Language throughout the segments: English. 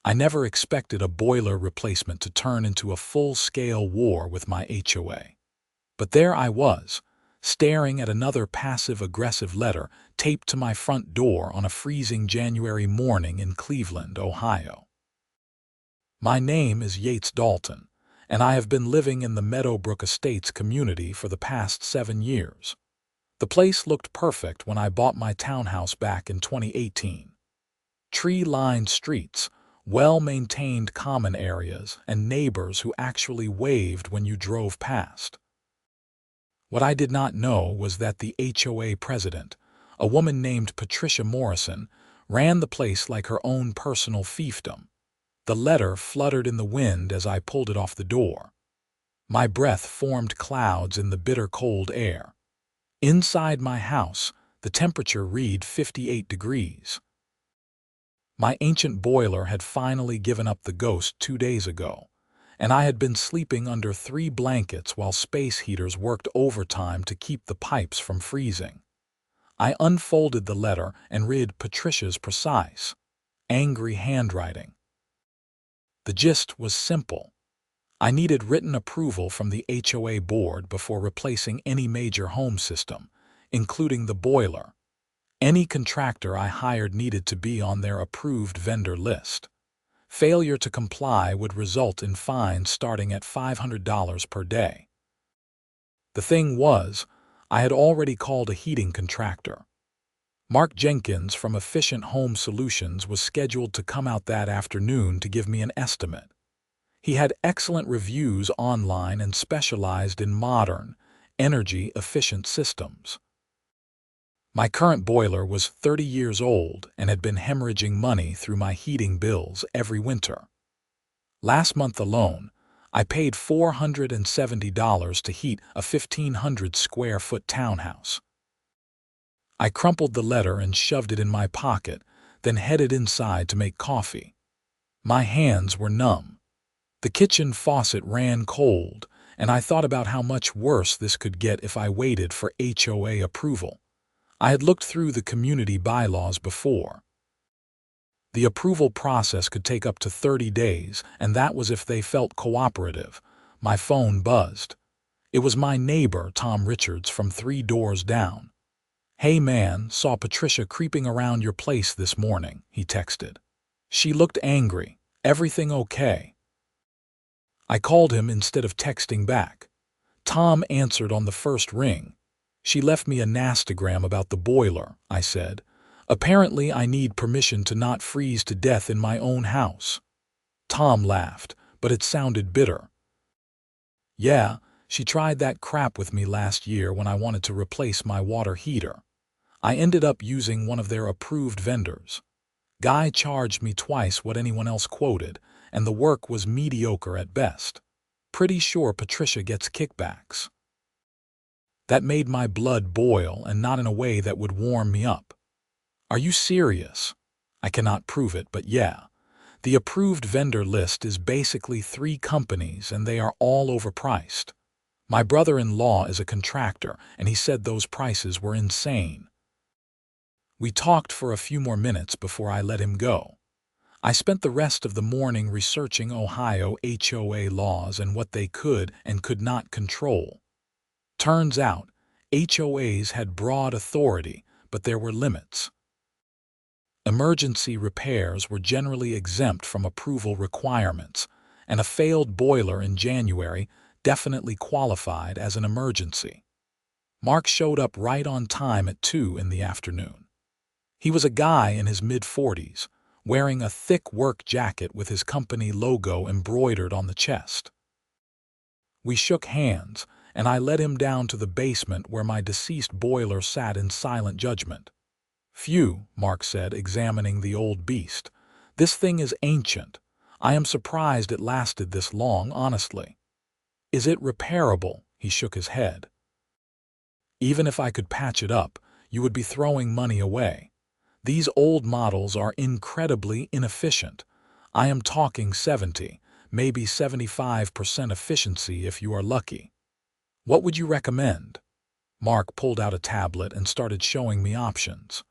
I never expected a boiler replacement to turn into a full-scale war with my HOA. But there I was, staring at another passive-aggressive letter taped to my front door on a freezing January morning in Cleveland, Ohio. My name is Yates Dalton, and I have been living in the Meadowbrook Estates community for the past 7 years. The place looked perfect when I bought my townhouse back in 2018. Tree-lined streets, well-maintained common areas, and neighbors who actually waved when you drove past. What I did not know was that the HOA president, a woman named Patricia Morrison, ran the place like her own personal fiefdom. The letter fluttered in the wind as I pulled it off the door. My breath formed clouds in the bitter cold air. Inside my house, the temperature read 58 degrees. My ancient boiler had finally given up the ghost 2 days ago, and I had been sleeping under 3 blankets while space heaters worked overtime to keep the pipes from freezing. I unfolded the letter and read Patricia's precise, angry handwriting. The gist was simple. I needed written approval from the HOA board before replacing any major home system, including the boiler. Any contractor I hired needed to be on their approved vendor list. Failure to comply would result in fines starting at $500 per day. The thing was, I had already called a heating contractor. Mark Jenkins from Efficient Home Solutions was scheduled to come out that afternoon to give me an estimate. He had excellent reviews online and specialized in modern, energy-efficient systems. My current boiler was 30 years old and had been hemorrhaging money through my heating bills every winter. Last month alone, I paid $470 to heat a 1,500-square-foot townhouse. I crumpled the letter and shoved it in my pocket, then headed inside to make coffee. My hands were numb. The kitchen faucet ran cold, and I thought about how much worse this could get if I waited for HOA approval. I had looked through the community bylaws before. The approval process could take up to 30 days, and that was if they felt cooperative. My phone buzzed. It was my neighbor, Tom Richards, from 3 doors down. "Hey man, saw Patricia creeping around your place this morning," he texted. "She looked angry. Everything okay?" I called him instead of texting back. Tom answered on the first ring. "She left me a nastogram about the boiler," I said. "Apparently I need permission to not freeze to death in my own house." Tom laughed, but it sounded bitter. "Yeah, she tried that crap with me last year when I wanted to replace my water heater. I ended up using one of their approved vendors. Guy charged me twice what anyone else quoted, and the work was mediocre at best. Pretty sure Patricia gets kickbacks." That made my blood boil, and not in a way that would warm me up. "Are you serious?" "I cannot prove it, but yeah. The approved vendor list is basically 3 companies, and they are all overpriced. My brother-in-law is a contractor, and he said those prices were insane." We talked for a few more minutes before I let him go. I spent the rest of the morning researching Ohio HOA laws and what they could and could not control. Turns out, HOAs had broad authority, but there were limits. Emergency repairs were generally exempt from approval requirements, and a failed boiler in January definitely qualified as an emergency. Mark showed up right on time at 2 in the afternoon. He was a guy in his mid-40s, wearing a thick work jacket with his company logo embroidered on the chest. We shook hands, and I led him down to the basement where my deceased boiler sat in silent judgment. "Phew," Mark said, examining the old beast. "This thing is ancient. I am surprised it lasted this long, honestly." "Is it repairable?" He shook his head. "Even if I could patch it up, you would be throwing money away. These old models are incredibly inefficient. I am talking 70, maybe 75% efficiency if you are lucky." "What would you recommend?" Mark pulled out a tablet and started showing me options.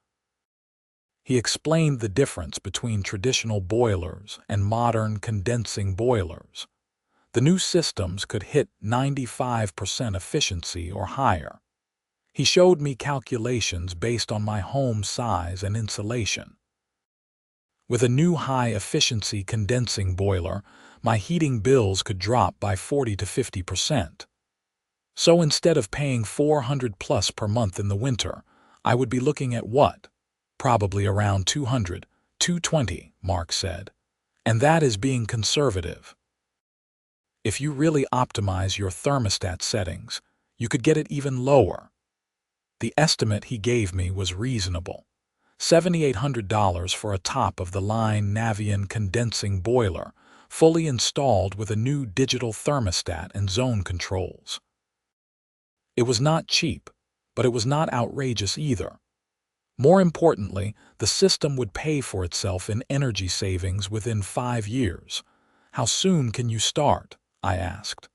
He explained the difference between traditional boilers and modern condensing boilers. The new systems could hit 95% efficiency or higher. He showed me calculations based on my home size and insulation. With a new high-efficiency condensing boiler, my heating bills could drop by 40 to 50%. So instead of paying $400 plus per month in the winter, I would be looking at what? Probably around $200, $220, Mark said. And that is being conservative. If you really optimize your thermostat settings, you could get it even lower. The estimate he gave me was reasonable. $7,800 for a top-of-the-line Navion condensing boiler, fully installed with a new digital thermostat and zone controls. It was not cheap, but it was not outrageous either. More importantly, the system would pay for itself in energy savings within 5 years. How soon can you start? I asked.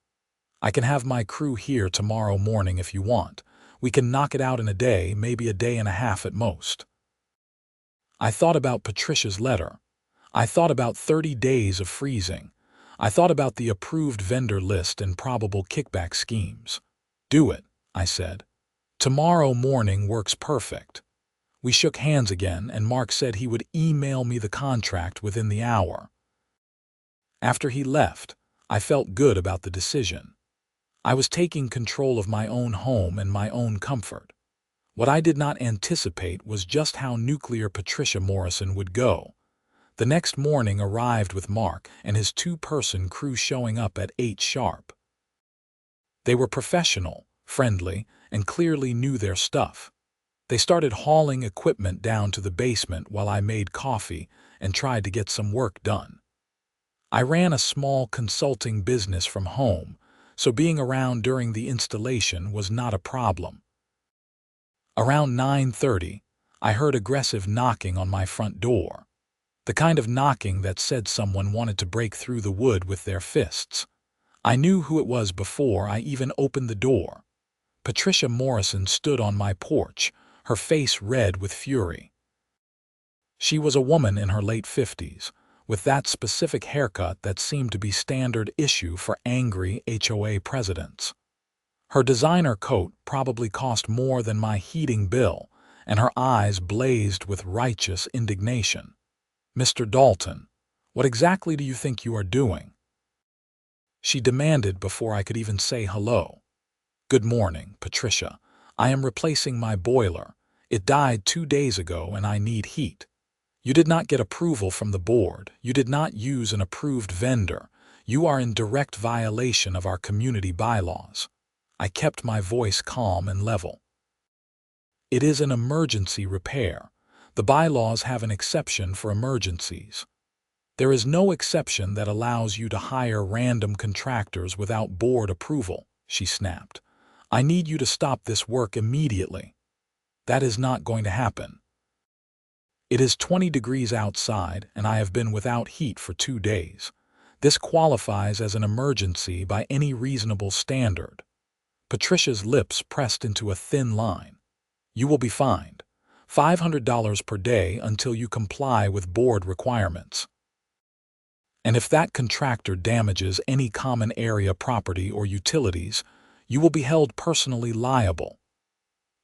I can have my crew here tomorrow morning if you want. We can knock it out in a day, maybe a day and a half at most. I thought about Patricia's letter. I thought about 30 days of freezing. I thought about the approved vendor list and probable kickback schemes. Do it, I said. Tomorrow morning works perfect. We shook hands again, and Mark said he would email me the contract within the hour. After he left, I felt good about the decision. I was taking control of my own home and my own comfort. What I did not anticipate was just how nuclear Patricia Morrison would go. The next morning arrived with Mark and his 2-person crew showing up at 8 sharp. They were professional, friendly, and clearly knew their stuff. They started hauling equipment down to the basement while I made coffee and tried to get some work done. I ran a small consulting business from home, so being around during the installation was not a problem. Around 9:30, I heard aggressive knocking on my front door. The kind of knocking that said someone wanted to break through the wood with their fists. I knew who it was before I even opened the door. Patricia Morrison stood on my porch, her face red with fury. She was a woman in her late 50s, with that specific haircut that seemed to be standard issue for angry HOA presidents. Her designer coat probably cost more than my heating bill, and her eyes blazed with righteous indignation. "Mr. Dalton, what exactly do you think you are doing?" she demanded before I could even say hello. "Good morning, Patricia. I am replacing my boiler. It died 2 days ago and I need heat. You did not get approval from the board. You did not use an approved vendor. You are in direct violation of our community bylaws." I kept my voice calm and level. "It is an emergency repair. The bylaws have an exception for emergencies. There is no exception that allows you to hire random contractors without board approval," she snapped. "I need you to stop this work immediately." "That is not going to happen. It is 20 degrees outside and I have been without heat for 2 days. This qualifies as an emergency by any reasonable standard." Patricia's lips pressed into a thin line. "You will be fined $500 per day until you comply with board requirements. And if that contractor damages any common area property or utilities, you will be held personally liable.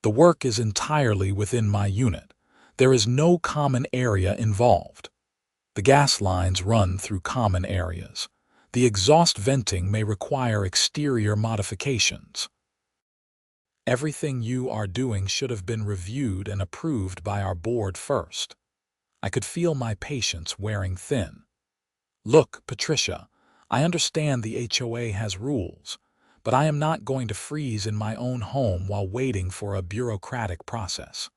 The work is entirely within my unit. There is no common area involved. The gas lines run through common areas. The exhaust venting may require exterior modifications. Everything you are doing should have been reviewed and approved by our board first." I could feel my patience wearing thin. "Look, Patricia, I understand the HOA has rules, but I am not going to freeze in my own home while waiting for a bureaucratic process.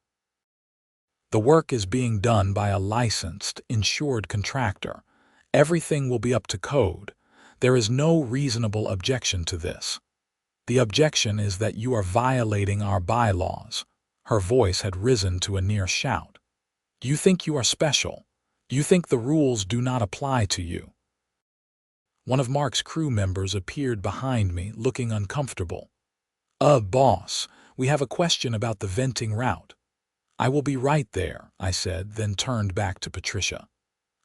The work is being done by a licensed, insured contractor. Everything will be up to code. There is no reasonable objection to this. The objection is that you are violating our bylaws." Her voice had risen to a near shout. "Do you think you are special? Do you think the rules do not apply to you?" One of Mark's crew members appeared behind me, looking uncomfortable. Boss, we have a question about the venting route." "I will be right there," I said, then turned back to Patricia.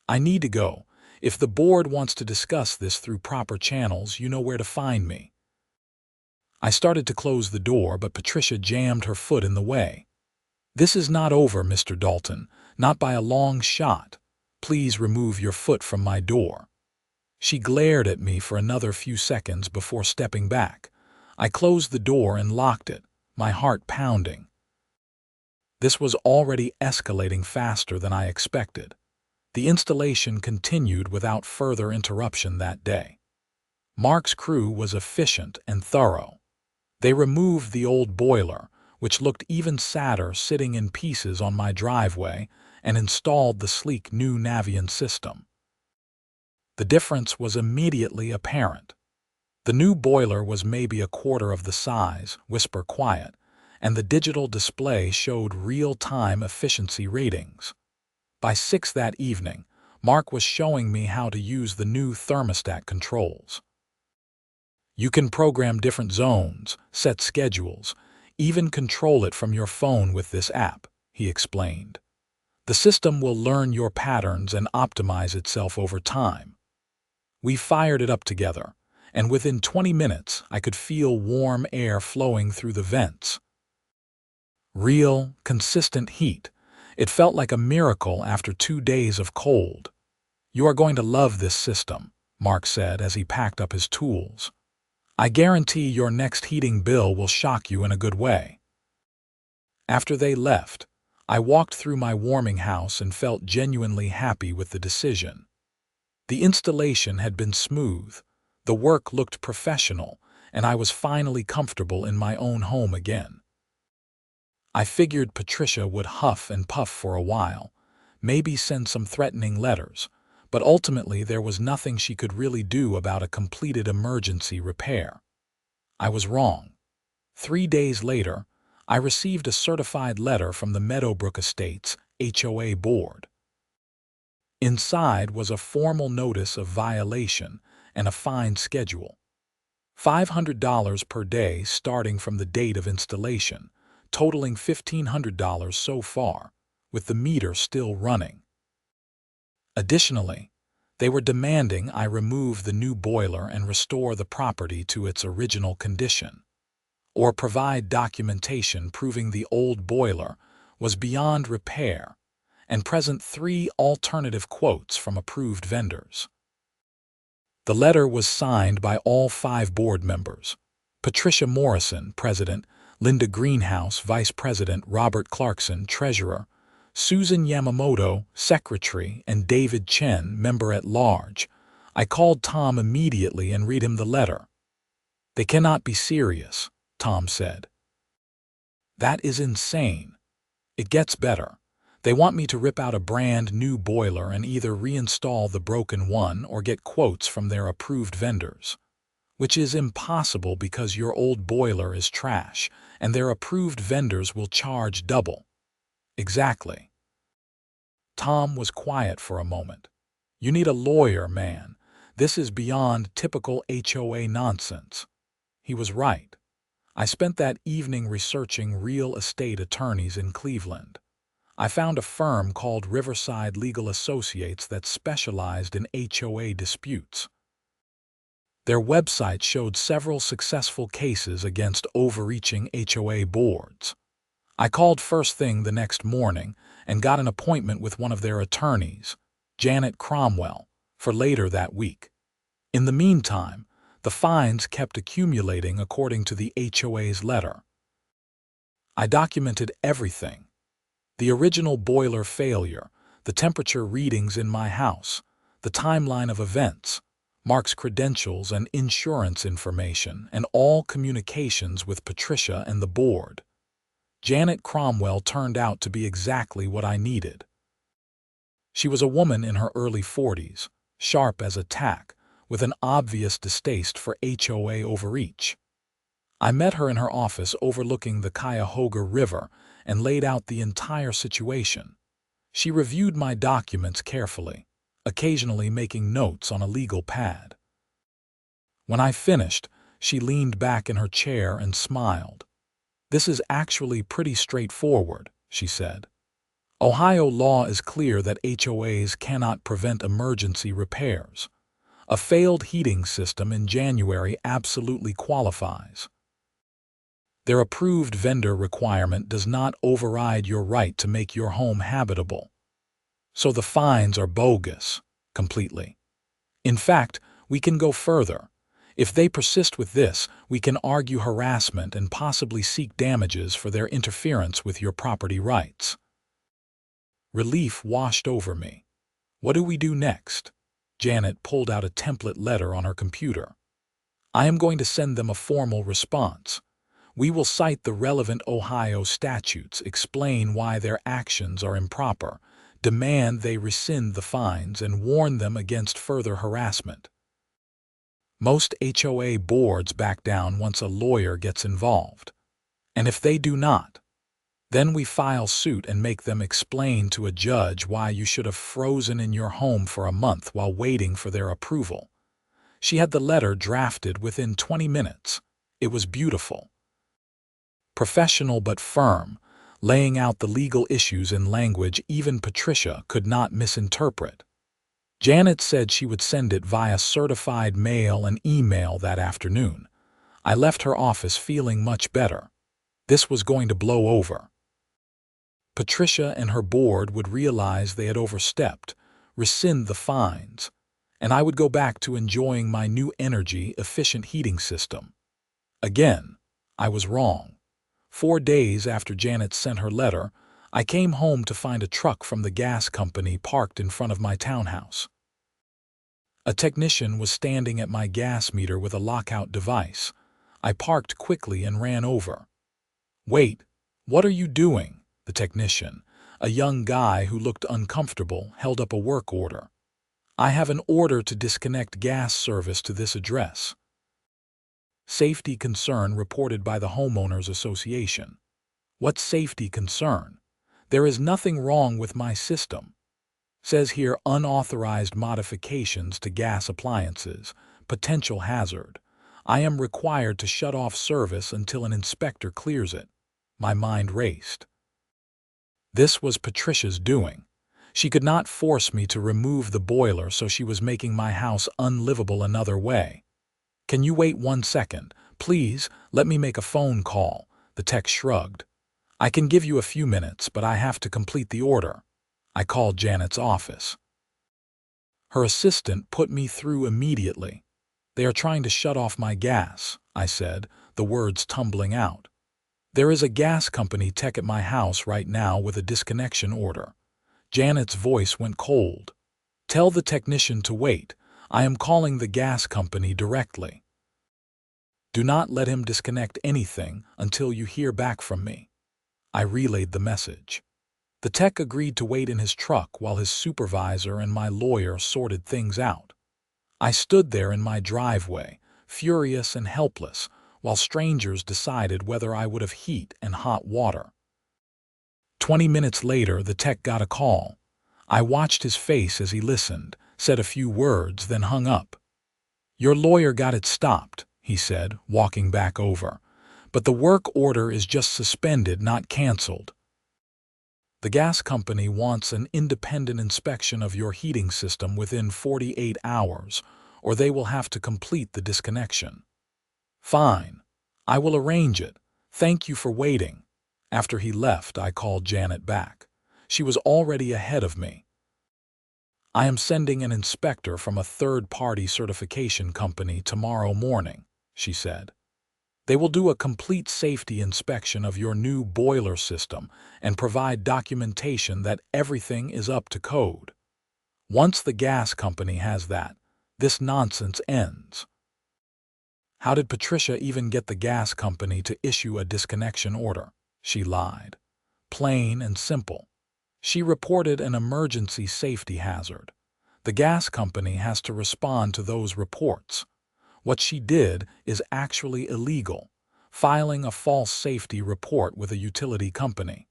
"I need to go. If the board wants to discuss this through proper channels, you know where to find me." I started to close the door, but Patricia jammed her foot in the way. "This is not over, Mr. Dalton, not by a long shot. Please remove your foot from my door." She glared at me for another few seconds before stepping back. I closed the door and locked it, my heart pounding. This was already escalating faster than I expected. The installation continued without further interruption that day. Mark's crew was efficient and thorough. They removed the old boiler, which looked even sadder sitting in pieces on my driveway, and installed the sleek new Navien system. The difference was immediately apparent. The new boiler was maybe a quarter of the size, whisper quiet, and the digital display showed real-time efficiency ratings. By 6 that evening, Mark was showing me how to use the new thermostat controls. "You can program different zones, set schedules, even control it from your phone with this app," he explained. "The system will learn your patterns and optimize itself over time." We fired it up together, and within 20 minutes I could feel warm air flowing through the vents. Real, consistent heat. It felt like a miracle after 2 days of cold. "You are going to love this system," Mark said as he packed up his tools. "I guarantee your next heating bill will shock you in a good way." After they left, I walked through my warming house and felt genuinely happy with the decision. The installation had been smooth, the work looked professional, and I was finally comfortable in my own home again. I figured Patricia would huff and puff for a while, maybe send some threatening letters, but ultimately there was nothing she could really do about a completed emergency repair. I was wrong. 3 days later, I received a certified letter from the Meadowbrook Estates HOA board. Inside was a formal notice of violation and a fine schedule. $500 per day starting from the date of installation, totaling $1,500 so far, with the meter still running. Additionally, they were demanding I remove the new boiler and restore the property to its original condition, or provide documentation proving the old boiler was beyond repair, and present 3 alternative quotes from approved vendors. The letter was signed by all 5 board members: Patricia Morrison, President; Linda Greenhouse, Vice President; Robert Clarkson, Treasurer; Susan Yamamoto, Secretary; and David Chen, Member-at-Large. I called Tom immediately and read him the letter. "They cannot be serious," Tom said. "That is insane. It gets better. They want me to rip out a brand new boiler and either reinstall the broken one or get quotes from their approved vendors, which is impossible because your old boiler is trash and their approved vendors will charge double." "Exactly." Tom was quiet for a moment. "You need a lawyer, man. This is beyond typical HOA nonsense." He was right. I spent that evening researching real estate attorneys in Cleveland. I found a firm called Riverside Legal Associates that specialized in HOA disputes. Their website showed several successful cases against overreaching HOA boards. I called first thing the next morning and got an appointment with one of their attorneys, Janet Cromwell, for later that week. In the meantime, the fines kept accumulating according to the HOA's letter. I documented everything: the original boiler failure, the temperature readings in my house, the timeline of events, Mark's credentials and insurance information, and all communications with Patricia and the board. Janet Cromwell turned out to be exactly what I needed. She was a woman in her early 40s, sharp as a tack, with an obvious distaste for HOA overreach. I met her in her office overlooking the Cuyahoga River and laid out the entire situation. She reviewed my documents carefully, occasionally making notes on a legal pad. When I finished, she leaned back in her chair and smiled. "This is actually pretty straightforward," she said. Ohio law is clear that HOAs cannot prevent emergency repairs. A failed heating system in January absolutely qualifies. Their approved vendor requirement does not override your right to make your home habitable. So the fines are bogus, completely. In fact, we can go further. If they persist with this, we can argue harassment and possibly seek damages for their interference with your property rights. Relief washed over me. What do we do next? Janet pulled out a template letter on her computer. I am going to send them a formal response. We will cite the relevant Ohio statutes, explain why their actions are improper, demand they rescind the fines, and warn them against further harassment. Most HOA boards back down once a lawyer gets involved. And if they do not, then we file suit and make them explain to a judge why you should have frozen in your home for a month while waiting for their approval. She had the letter drafted within 20 minutes. It was beautiful. Professional but firm, laying out the legal issues in language even Patricia could not misinterpret. Janet said she would send it via certified mail and email that afternoon. I left her office feeling much better. This was going to blow over. Patricia and her board would realize they had overstepped, rescind the fines, and I would go back to enjoying my new energy-efficient heating system. Again, I was wrong. 4 days after Janet sent her letter, I came home to find a truck from the gas company parked in front of my townhouse. A technician was standing at my gas meter with a lockout device. I parked quickly and ran over. "Wait, what are you doing?" The technician, a young guy who looked uncomfortable, held up a work order. "I have an order to disconnect gas service to this address." Safety concern reported by the Homeowners Association. What safety concern? There is nothing wrong with my system. Says here unauthorized modifications to gas appliances, potential hazard. I am required to shut off service until an inspector clears it. My mind raced. This was Patricia's doing. She could not force me to remove the boiler, so she was making my house unlivable another way. "Can you wait 1 second? Please, let me make a phone call," the tech shrugged. "I can give you a few minutes, but I have to complete the order." I called Janet's office. Her assistant put me through immediately. "They are trying to shut off my gas," I said, the words tumbling out. "There is a gas company tech at my house right now with a disconnection order." Janet's voice went cold. "Tell the technician to wait. I am calling the gas company directly. Do not let him disconnect anything until you hear back from me." I relayed the message. The tech agreed to wait in his truck while his supervisor and my lawyer sorted things out. I stood there in my driveway, furious and helpless, while strangers decided whether I would have heat and hot water. 20 minutes later, the tech got a call. I watched his face as he listened, said a few words, then hung up. "Your lawyer got it stopped," he said, walking back over. "But the work order is just suspended, not canceled. The gas company wants an independent inspection of your heating system within 48 hours, or they will have to complete the disconnection." "Fine. I will arrange it. Thank you for waiting." After he left, I called Janet back. She was already ahead of me. "I am sending an inspector from a third-party certification company tomorrow morning," she said. "They will do a complete safety inspection of your new boiler system and provide documentation that everything is up to code. Once the gas company has that, this nonsense ends." How did Patricia even get the gas company to issue a disconnection order? She lied. Plain and simple. She reported an emergency safety hazard. The gas company has to respond to those reports. What she did is actually illegal, filing a false safety report with a utility company.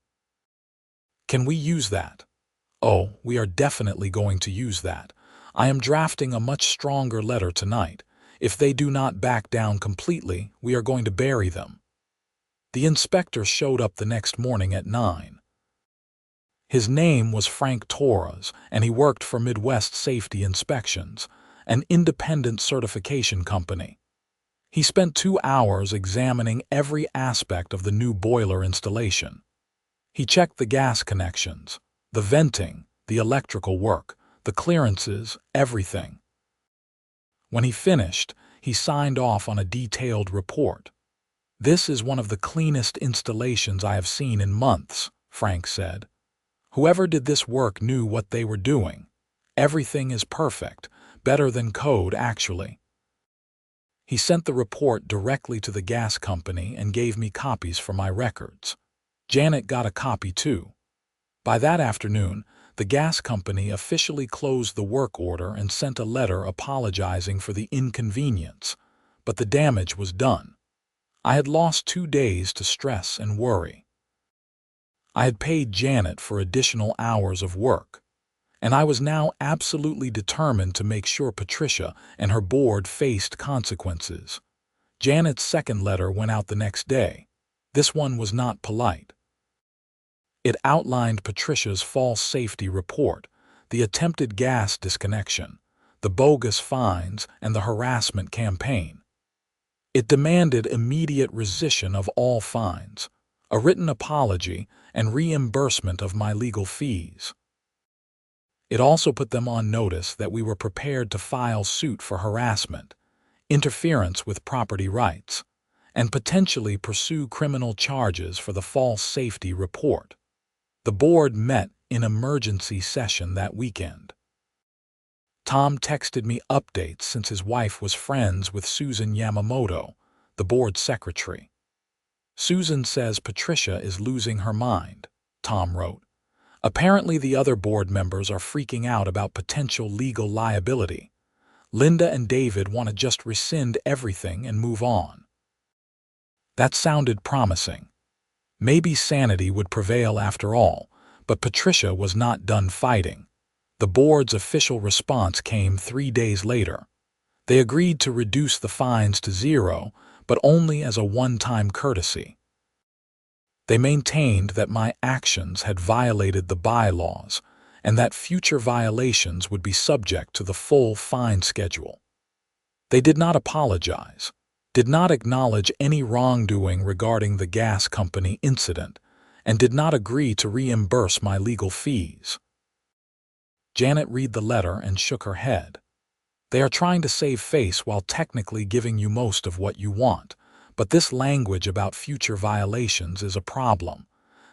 Can we use that? Oh, we are definitely going to use that. I am drafting a much stronger letter tonight. If they do not back down completely, we are going to bury them. The inspector showed up the next morning at 9. His name was Frank Torres, and he worked for Midwest Safety Inspections, an independent certification company. He spent 2 hours examining every aspect of the new boiler installation. He checked the gas connections, the venting, the electrical work, the clearances, everything. When he finished, he signed off on a detailed report. "This is one of the cleanest installations I have seen in months," Frank said. "Whoever did this work knew what they were doing. Everything is perfect, better than code, actually." He sent the report directly to the gas company and gave me copies for my records. Janet got a copy too. By that afternoon, the gas company officially closed the work order and sent a letter apologizing for the inconvenience, but the damage was done. I had lost 2 days to stress and worry. I had paid Janet for additional hours of work, and I was now absolutely determined to make sure Patricia and her board faced consequences. Janet's second letter went out the next day. This one was not polite. It outlined Patricia's false safety report, the attempted gas disconnection, the bogus fines, and the harassment campaign. It demanded immediate rescission of all fines, a written apology, and reimbursement of my legal fees. It also put them on notice that we were prepared to file suit for harassment, interference with property rights, and potentially pursue criminal charges for the false safety report. The board met in emergency session that weekend. Tom texted me updates since his wife was friends with Susan Yamamoto, the board secretary. "Susan says Patricia is losing her mind," Tom wrote. "Apparently the other board members are freaking out about potential legal liability. Linda and David want to just rescind everything and move on." That sounded promising. Maybe sanity would prevail after all, but Patricia was not done fighting. The board's official response came 3 days later. They agreed to reduce the fines to 0, but only as a one-time courtesy. They maintained that my actions had violated the bylaws and that future violations would be subject to the full fine schedule. They did not apologize, did not acknowledge any wrongdoing regarding the gas company incident, and did not agree to reimburse my legal fees. Janet read the letter and shook her head. "They are trying to save face while technically giving you most of what you want, but this language about future violations is a problem.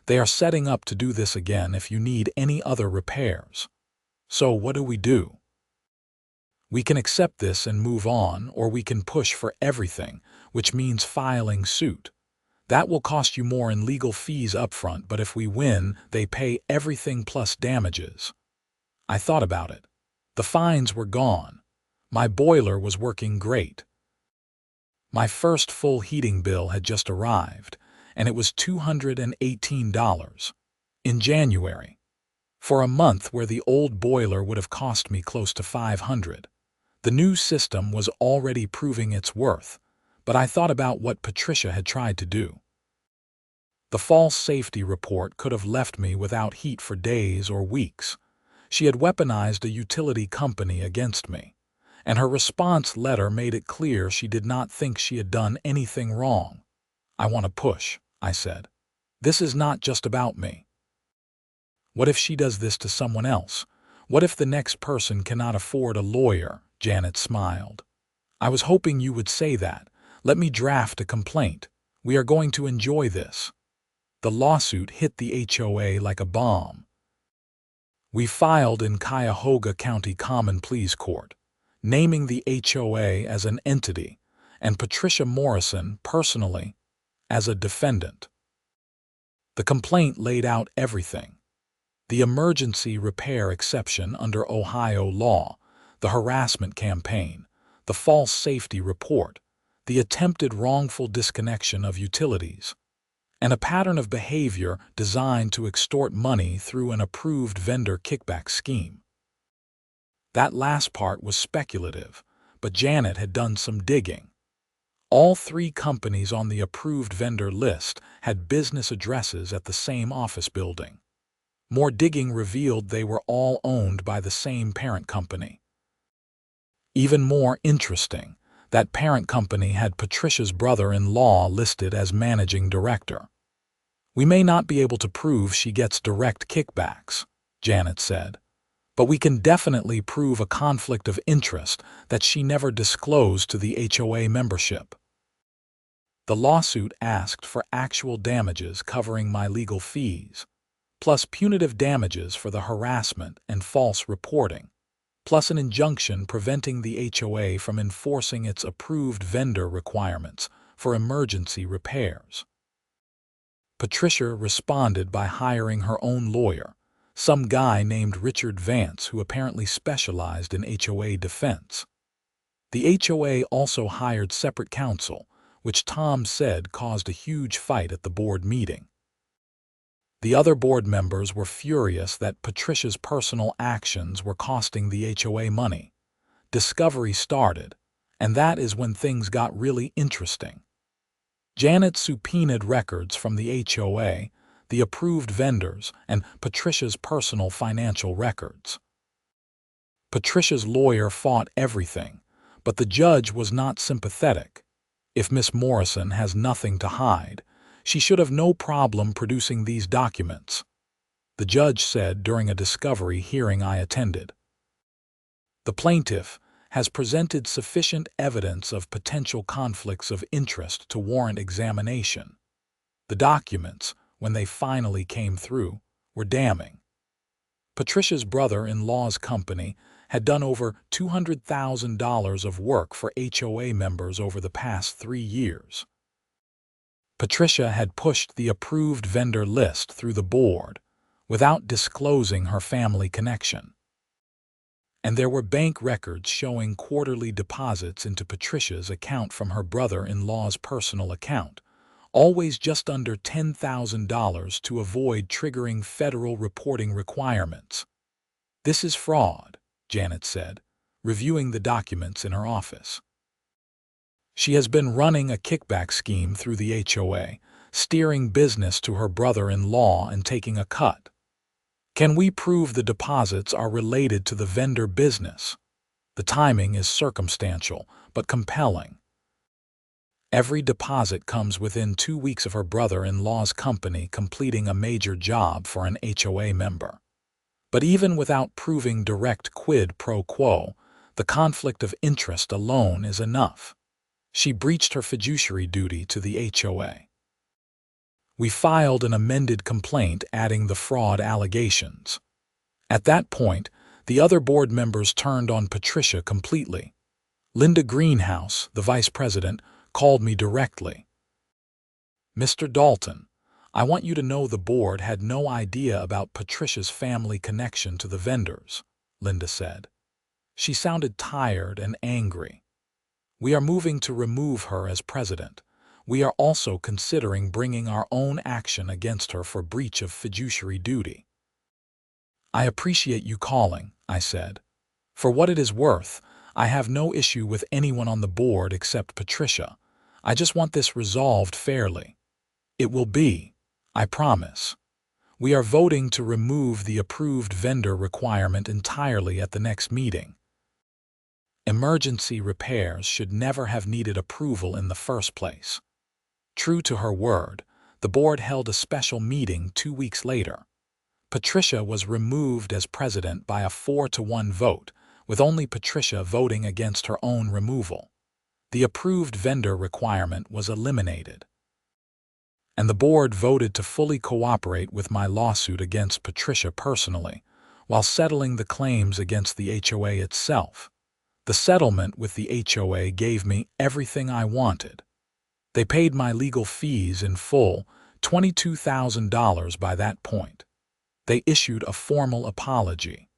They are setting up to do this again if you need any other repairs. So what do we do? We can accept this and move on, or we can push for everything, which means filing suit. That will cost you more in legal fees upfront, but if we win, they pay everything plus damages." I thought about it. The fines were gone. My boiler was working great. My first full heating bill had just arrived, and it was $218 in January. For a month where the old boiler would have cost me close to $500. The new system was already proving its worth, but I thought about what Patricia had tried to do. The false safety report could have left me without heat for days or weeks. She had weaponized a utility company against me, and her response letter made it clear she did not think she had done anything wrong. "I want to push," I said. "This is not just about me. What if she does this to someone else? What if the next person cannot afford a lawyer?" Janet smiled. "I was hoping you would say that. Let me draft a complaint. We are going to enjoy this." The lawsuit hit the HOA like a bomb. We filed in Cuyahoga County Common Pleas Court, naming the HOA as an entity and Patricia Morrison, personally, as a defendant. The complaint laid out everything: the emergency repair exception under Ohio law, the harassment campaign, the false safety report, the attempted wrongful disconnection of utilities, and a pattern of behavior designed to extort money through an approved vendor kickback scheme. That last part was speculative, but Janet had done some digging. All 3 companies on the approved vendor list had business addresses at the same office building. More digging revealed they were all owned by the same parent company. Even more interesting, that parent company had Patricia's brother-in-law listed as managing director. "We may not be able to prove she gets direct kickbacks," Janet said, "but we can definitely prove a conflict of interest that she never disclosed to the HOA membership." The lawsuit asked for actual damages covering my legal fees, plus punitive damages for the harassment and false reporting, plus an injunction preventing the HOA from enforcing its approved vendor requirements for emergency repairs. Patricia responded by hiring her own lawyer, some guy named Richard Vance who apparently specialized in HOA defense. The HOA also hired separate counsel, which Tom said caused a huge fight at the board meeting. The other board members were furious that Patricia's personal actions were costing the HOA money. Discovery started, and that is when things got really interesting. Janet subpoenaed records from the HOA, the approved vendors, and Patricia's personal financial records. Patricia's lawyer fought everything, but the judge was not sympathetic. If Miss Morrison has nothing to hide, she should have no problem producing these documents, the judge said during a discovery hearing I attended. The plaintiff has presented sufficient evidence of potential conflicts of interest to warrant examination. The documents, when they finally came through, were damning. Patricia's brother-in-law's company had done over $200,000 of work for HOA members over the past 3 years. Patricia had pushed the approved vendor list through the board without disclosing her family connection. And there were bank records showing quarterly deposits into Patricia's account from her brother-in-law's personal account, always just under $10,000 to avoid triggering federal reporting requirements. "This is fraud," Janet said, reviewing the documents in her office. She has been running a kickback scheme through the HOA, steering business to her brother-in-law and taking a cut. "Can we prove the deposits are related to the vendor business?" The timing is circumstantial, but compelling. Every deposit comes within 2 weeks of her brother-in-law's company completing a major job for an HOA member. But even without proving direct quid pro quo, the conflict of interest alone is enough. She breached her fiduciary duty to the HOA. We filed an amended complaint adding the fraud allegations. At that point, the other board members turned on Patricia completely. Linda Greenhouse, the vice president, called me directly. "Mr. Dalton, I want you to know the board had no idea about Patricia's family connection to the vendors," Linda said. She sounded tired and angry. "We are moving to remove her as president. We are also considering bringing our own action against her for breach of fiduciary duty." "I appreciate you calling," I said. "For what it is worth, I have no issue with anyone on the board except Patricia. I just want this resolved fairly. It will be, I promise. We are voting to remove the approved vendor requirement entirely at the next meeting. Emergency repairs should never have needed approval in the first place." True to her word, the board held a special meeting 2 weeks later. Patricia was removed as president by a 4-to-1 vote, with only Patricia voting against her own removal. The approved vendor requirement was eliminated. And the board voted to fully cooperate with my lawsuit against Patricia personally, while settling the claims against the HOA itself. The settlement with the HOA gave me everything I wanted. They paid my legal fees in full, $22,000 by that point. They issued a formal apology.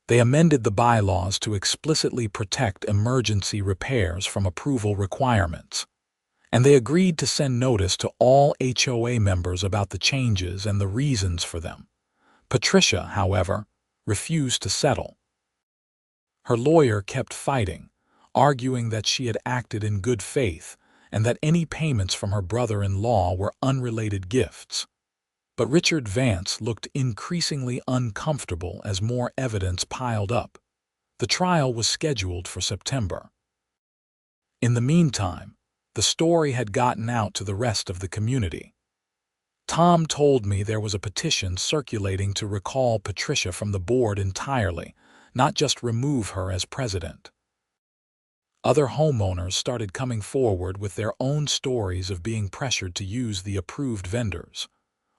They amended the bylaws to explicitly protect emergency repairs from approval requirements. And they agreed to send notice to all HOA members about the changes and the reasons for them. Patricia, however, refused to settle. Her lawyer kept fighting, arguing that she had acted in good faith and that any payments from her brother-in-law were unrelated gifts. But Richard Vance looked increasingly uncomfortable as more evidence piled up. The trial was scheduled for September. In the meantime, the story had gotten out to the rest of the community. Tom told me there was a petition circulating to recall Patricia from the board entirely, not just remove her as president. Other homeowners started coming forward with their own stories of being pressured to use the approved vendors.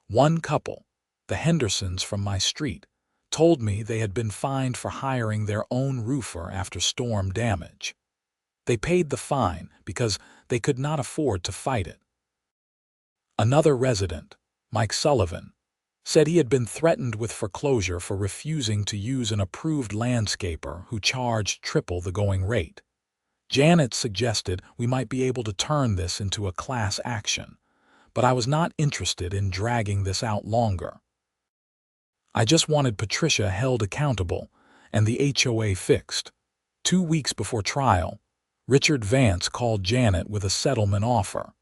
One couple, the Hendersons from my street, told me they had been fined for hiring their own roofer after storm damage. They paid the fine because they could not afford to fight it. Another resident, Mike Sullivan, said he had been threatened with foreclosure for refusing to use an approved landscaper who charged triple the going rate. Janet suggested we might be able to turn this into a class action, but I was not interested in dragging this out longer. I just wanted Patricia held accountable and the HOA fixed. 2 weeks before trial, Richard Vance called Janet with a settlement offer.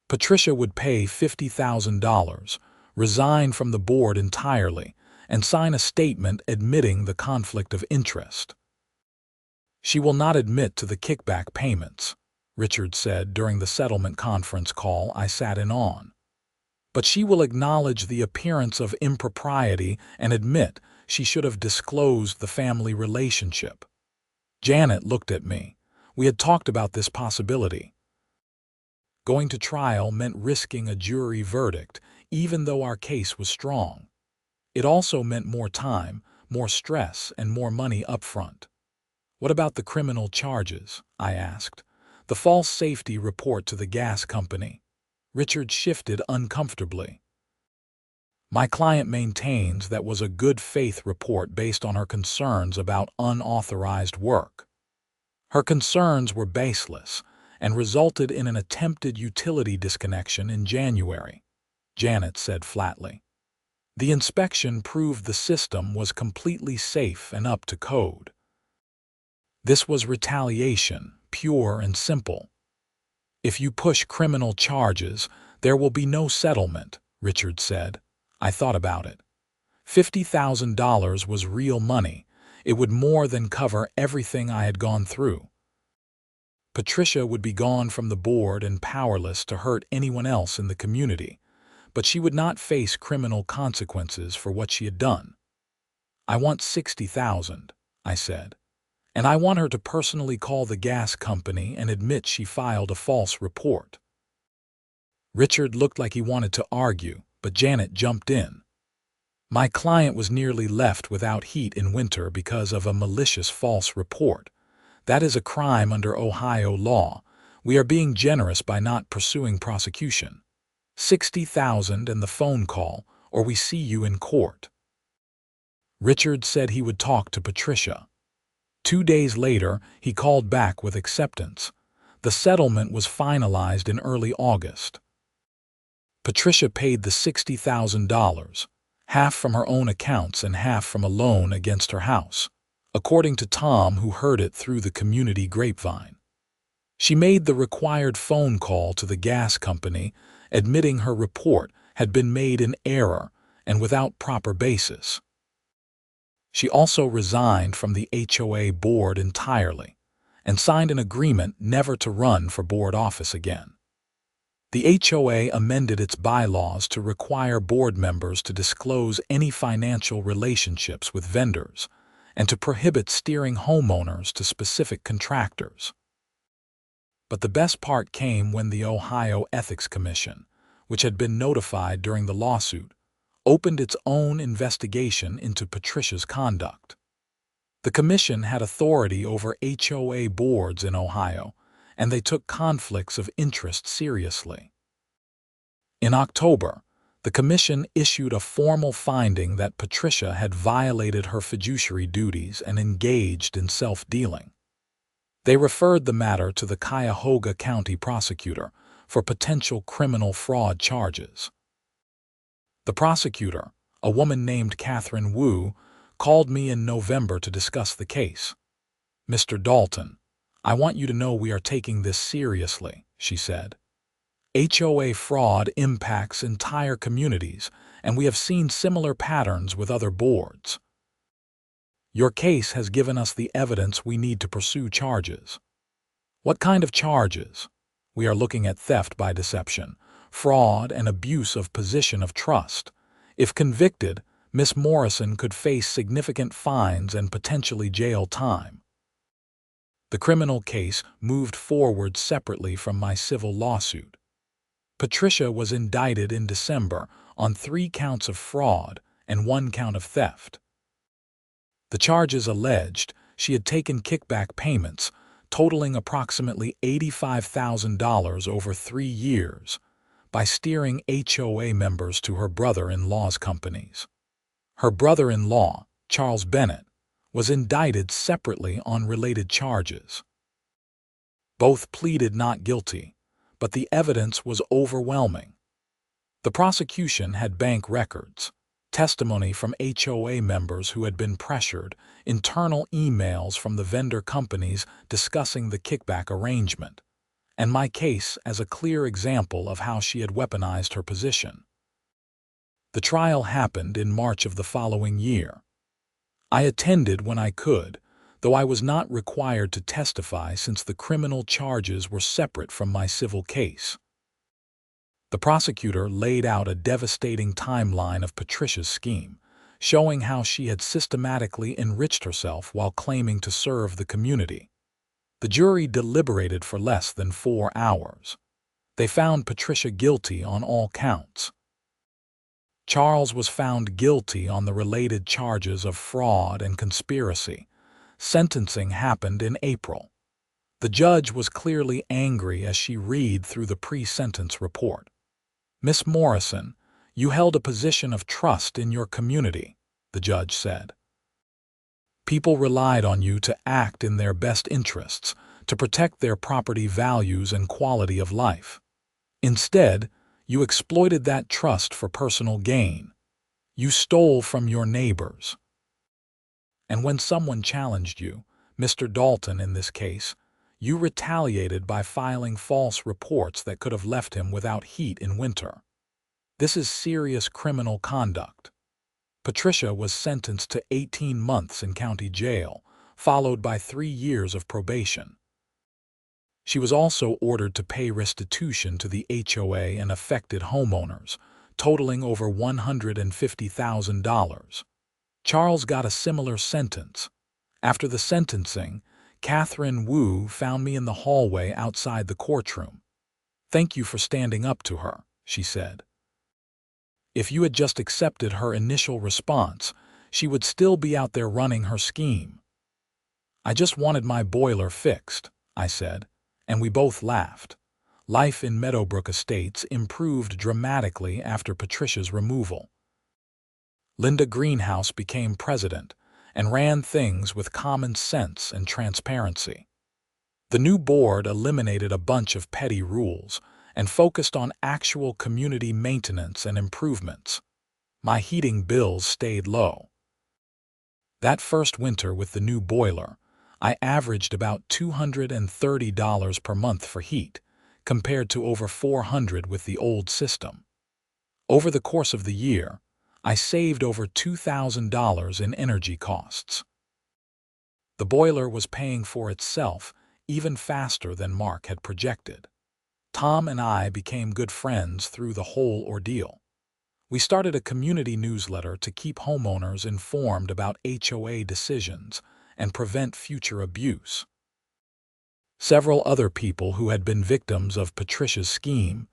Patricia would pay $50,000, resign from the board entirely, and sign a statement admitting the conflict of interest. She will not admit to the kickback payments, Richard said during the settlement conference call I sat in on. But she will acknowledge the appearance of impropriety and admit she should have disclosed the family relationship. Janet looked at me. We had talked about this possibility. Going to trial meant risking a jury verdict, even though our case was strong. It also meant more time, more stress, and more money up front. What about the criminal charges? I asked. The false safety report to the gas company. Richard shifted uncomfortably. My client maintains that was a good faith report based on her concerns about unauthorized work. Her concerns were baseless and resulted in an attempted utility disconnection in January, Janet said flatly. The inspection proved the system was completely safe and up to code. This was retaliation, pure and simple. If you push criminal charges, there will be no settlement, Richard said. I thought about it. $50,000 was real money. It would more than cover everything I had gone through. Patricia would be gone from the board and powerless to hurt anyone else in the community, but she would not face criminal consequences for what she had done. I want $60,000, I said. And I want her to personally call the gas company and admit she filed a false report. Richard looked like he wanted to argue, but Janet jumped in. My client was nearly left without heat in winter because of a malicious false report. That is a crime under Ohio law. We are being generous by not pursuing prosecution. $60,000 and the phone call, or we see you in court. Richard said he would talk to Patricia. 2 days later, he called back with acceptance. The settlement was finalized in early August. Patricia paid the $60,000, half from her own accounts and half from a loan against her house, according to Tom, who heard it through the community grapevine. She made the required phone call to the gas company, admitting her report had been made in error and without proper basis. She also resigned from the HOA board entirely and signed an agreement never to run for board office again. The HOA amended its bylaws to require board members to disclose any financial relationships with vendors and to prohibit steering homeowners to specific contractors. But the best part came when the Ohio Ethics Commission, which had been notified during the lawsuit, opened its own investigation into Patricia's conduct. The commission had authority over HOA boards in Ohio, and they took conflicts of interest seriously. In October, the commission issued a formal finding that Patricia had violated her fiduciary duties and engaged in self-dealing. They referred the matter to the Cuyahoga County prosecutor for potential criminal fraud charges. The prosecutor, a woman named Catherine Wu, called me in November to discuss the case. "Mr. Dalton, I want you to know we are taking this seriously," she said. HOA fraud impacts entire communities, and we have seen similar patterns with other boards. Your case has given us the evidence we need to pursue charges. What kind of charges? We are looking at theft by deception, fraud, and abuse of position of trust. If convicted, Miss Morrison could face significant fines and potentially jail time. The criminal case moved forward separately from my civil lawsuit. Patricia was indicted in December on 3 counts of fraud and 1 count of theft. The charges alleged she had taken kickback payments totaling approximately $85,000 over 3 years by steering HOA members to her brother-in-law's companies. Her brother-in-law, Charles Bennett, was indicted separately on related charges. Both pleaded not guilty, but the evidence was overwhelming. The prosecution had bank records, testimony from HOA members who had been pressured, internal emails from the vendor companies discussing the kickback arrangement, and my case as a clear example of how she had weaponized her position. The trial happened in March of the following year. I attended when I could, though I was not required to testify since the criminal charges were separate from my civil case. The prosecutor laid out a devastating timeline of Patricia's scheme, showing how she had systematically enriched herself while claiming to serve the community. The jury deliberated for less than 4 hours. They found Patricia guilty on all counts. Charles was found guilty on the related charges of fraud and conspiracy. Sentencing happened in April. The judge was clearly angry as she read through the pre-sentence report. Miss Morrison, you held a position of trust in your community, the judge said. People relied on you to act in their best interests, to protect their property values and quality of life. Instead, you exploited that trust for personal gain. You stole from your neighbors. And when someone challenged you, Mr. Dalton in this case, you retaliated by filing false reports that could have left him without heat in winter. This is serious criminal conduct. Patricia was sentenced to 18 months in county jail, followed by 3 years of probation. She was also ordered to pay restitution to the HOA and affected homeowners, totaling over $150,000. Charles got a similar sentence. After the sentencing, Catherine Wu found me in the hallway outside the courtroom. "Thank you for standing up to her," she said. "If you had just accepted her initial response, she would still be out there running her scheme." "I just wanted my boiler fixed," I said, and we both laughed. Life in Meadowbrook Estates improved dramatically after Patricia's removal. Linda Greenhouse became president and ran things with common sense and transparency. The new board eliminated a bunch of petty rules and focused on actual community maintenance and improvements. My heating bills stayed low. That first winter with the new boiler, I averaged about $230 per month for heat, compared to over $400 with the old system. Over the course of the year, I saved over $2,000 in energy costs. The boiler was paying for itself even faster than Mark had projected. Tom and I became good friends through the whole ordeal. We started a community newsletter to keep homeowners informed about HOA decisions and prevent future abuse. Several other people who had been victims of Patricia's scheme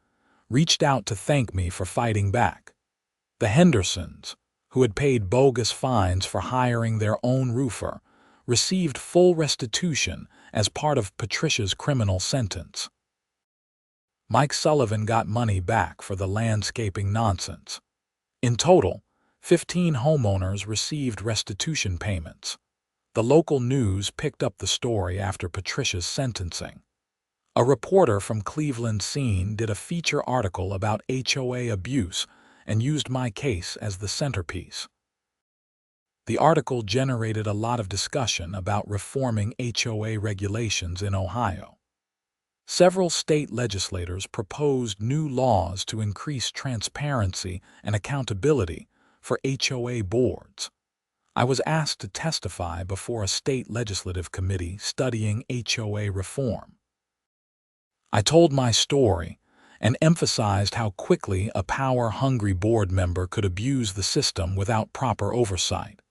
reached out to thank me for fighting back. The Hendersons, who had paid bogus fines for hiring their own roofer, received full restitution as part of Patricia's criminal sentence. Mike Sullivan got money back for the landscaping nonsense. In total, 15 homeowners received restitution payments. The local news picked up the story after Patricia's sentencing. A reporter from Cleveland Scene did a feature article about HOA abuse and used my case as the centerpiece. The article generated a lot of discussion about reforming HOA regulations in Ohio. Several state legislators proposed new laws to increase transparency and accountability for HOA boards. I was asked to testify before a state legislative committee studying HOA reform. I told my story and emphasized how quickly a power-hungry board member could abuse the system without proper oversight.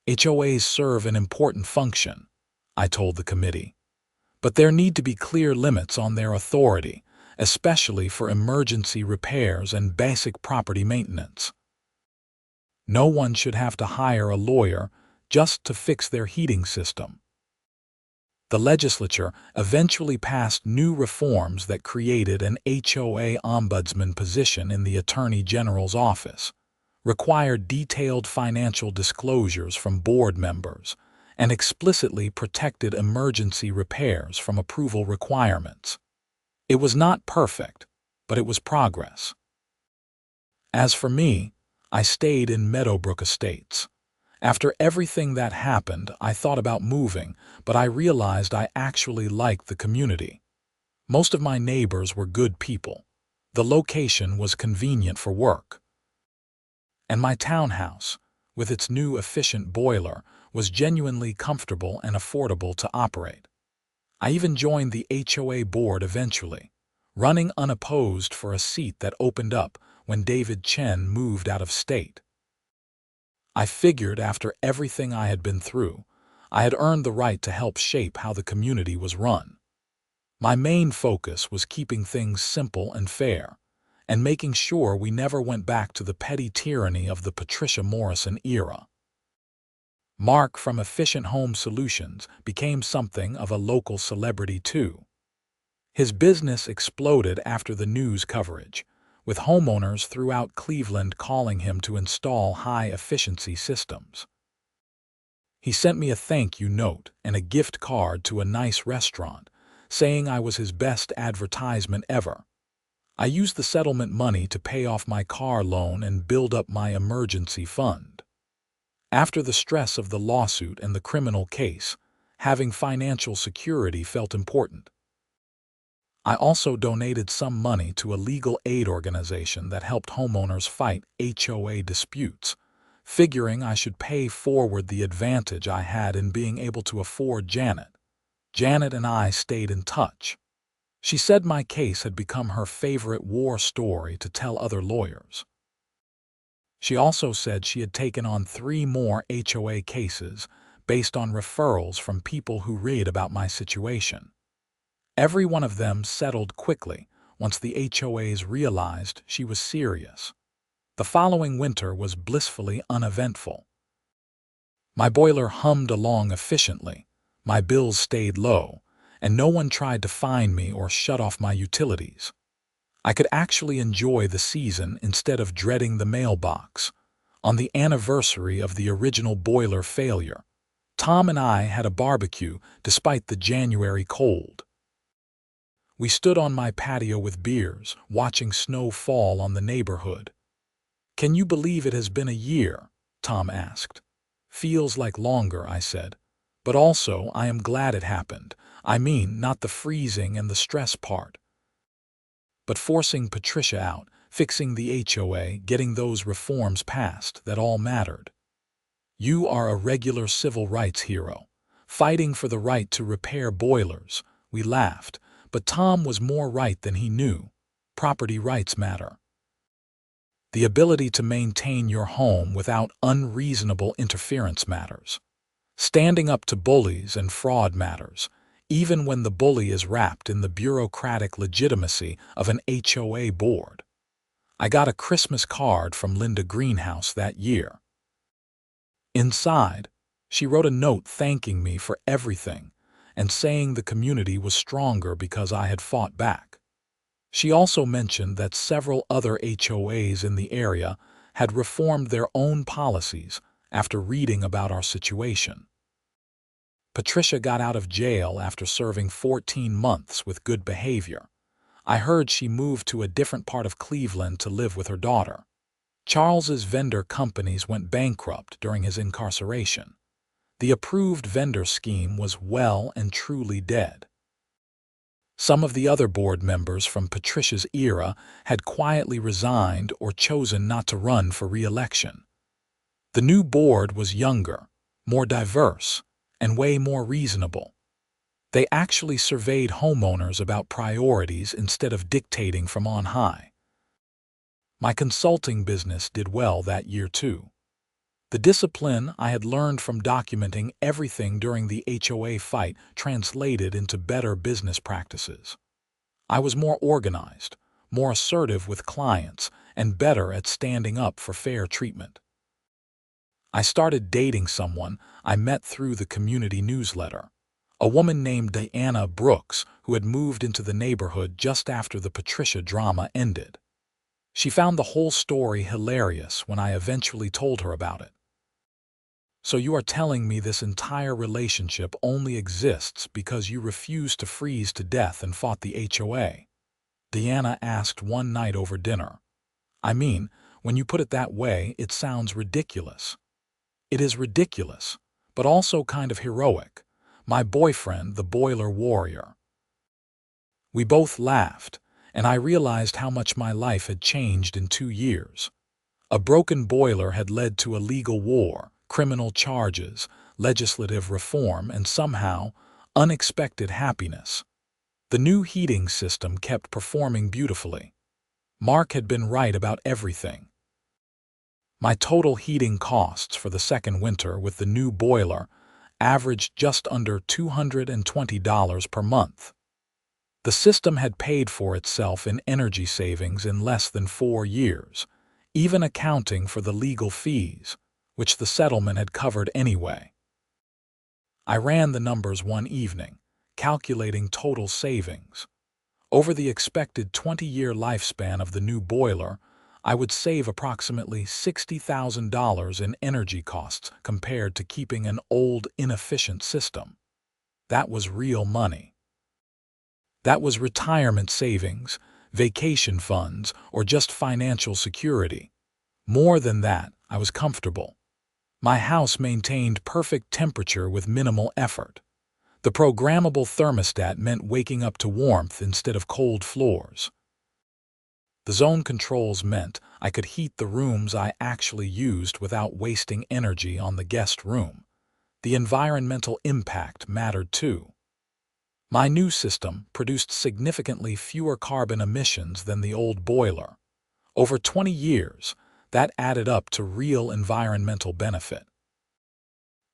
HOAs serve an important function, I told the committee, but there need to be clear limits on their authority, especially for emergency repairs and basic property maintenance. No one should have to hire a lawyer just to fix their heating system. The legislature eventually passed new reforms that created an HOA ombudsman position in the Attorney General's office, required detailed financial disclosures from board members, and explicitly protected emergency repairs from approval requirements. It was not perfect, but it was progress. As for me, I stayed in Meadowbrook Estates. After everything that happened, I thought about moving, but I realized I actually liked the community. Most of my neighbors were good people. The location was convenient for work. And my townhouse, with its new efficient boiler, was genuinely comfortable and affordable to operate. I even joined the HOA board eventually, running unopposed for a seat that opened up when David Chen moved out of state. I figured after everything I had been through, I had earned the right to help shape how the community was run. My main focus was keeping things simple and fair, and making sure we never went back to the petty tyranny of the Patricia Morrison era. Mark from Efficient Home Solutions became something of a local celebrity too. His business exploded after the news coverage, with homeowners throughout Cleveland calling him to install high-efficiency systems. He sent me a thank you note and a gift card to a nice restaurant, saying I was his best advertisement ever. I used the settlement money to pay off my car loan and build up my emergency fund. After the stress of the lawsuit and the criminal case, having financial security felt important. I also donated some money to a legal aid organization that helped homeowners fight HOA disputes, figuring I should pay forward the advantage I had in being able to afford Janet. Janet and I stayed in touch. She said my case had become her favorite war story to tell other lawyers. She also said she had taken on 3 more HOA cases based on referrals from people who read about my situation. Every one of them settled quickly once the HOAs realized she was serious. The following winter was blissfully uneventful. My boiler hummed along efficiently, my bills stayed low, and no one tried to fine me or shut off my utilities. I could actually enjoy the season instead of dreading the mailbox. On the anniversary of the original boiler failure, Tom and I had a barbecue despite the January cold. We stood on my patio with beers, watching snow fall on the neighborhood. "Can you believe it has been a year?" Tom asked. "Feels like longer," I said. "But also, I am glad it happened. I mean, not the freezing and the stress part, but forcing Patricia out, fixing the HOA, getting those reforms passed, that all mattered. You are a regular civil rights hero, fighting for the right to repair boilers." We laughed, but Tom was more right than he knew. Property rights matter. The ability to maintain your home without unreasonable interference matters. Standing up to bullies and fraud matters, even when the bully is wrapped in the bureaucratic legitimacy of an HOA board. I got a Christmas card from Linda Greenhouse that year. Inside, she wrote a note thanking me for everything and saying the community was stronger because I had fought back. She also mentioned that several other HOAs in the area had reformed their own policies after reading about our situation. Patricia got out of jail after serving 14 months with good behavior. I heard she moved to a different part of Cleveland to live with her daughter. Charles's vendor companies went bankrupt during his incarceration. The approved vendor scheme was well and truly dead. Some of the other board members from Patricia's era had quietly resigned or chosen not to run for re-election. The new board was younger, more diverse, and way more reasonable. They actually surveyed homeowners about priorities instead of dictating from on high. My consulting business did well that year too. The discipline I had learned from documenting everything during the HOA fight translated into better business practices. I was more organized, more assertive with clients, and better at standing up for fair treatment. I started dating someone I met through the community newsletter, a woman named Diana Brooks who had moved into the neighborhood just after the Patricia drama ended. She found the whole story hilarious when I eventually told her about it. "So you are telling me this entire relationship only exists because you refused to freeze to death and fought the HOA?" Deanna asked one night over dinner. "I mean, when you put it that way, it sounds ridiculous." "It is ridiculous, but also kind of heroic. My boyfriend, the boiler warrior." We both laughed, and I realized how much my life had changed in 2 years. A broken boiler had led to a legal war, criminal charges, legislative reform, and somehow, unexpected happiness. The new heating system kept performing beautifully. Mark had been right about everything. My total heating costs for the second winter with the new boiler averaged just under $220 per month. The system had paid for itself in energy savings in less than 4 years, even accounting for the legal fees, which the settlement had covered anyway. I ran the numbers one evening, calculating total savings. Over the expected 20-year lifespan of the new boiler, I would save approximately $60,000 in energy costs compared to keeping an old, inefficient system. That was real money. That was retirement savings, vacation funds, or just financial security. More than that, I was comfortable. My house maintained perfect temperature with minimal effort. The programmable thermostat meant waking up to warmth instead of cold floors. The zone controls meant I could heat the rooms I actually used without wasting energy on the guest room. The environmental impact mattered too. My new system produced significantly fewer carbon emissions than the old boiler. Over 20 years, that added up to real environmental benefit.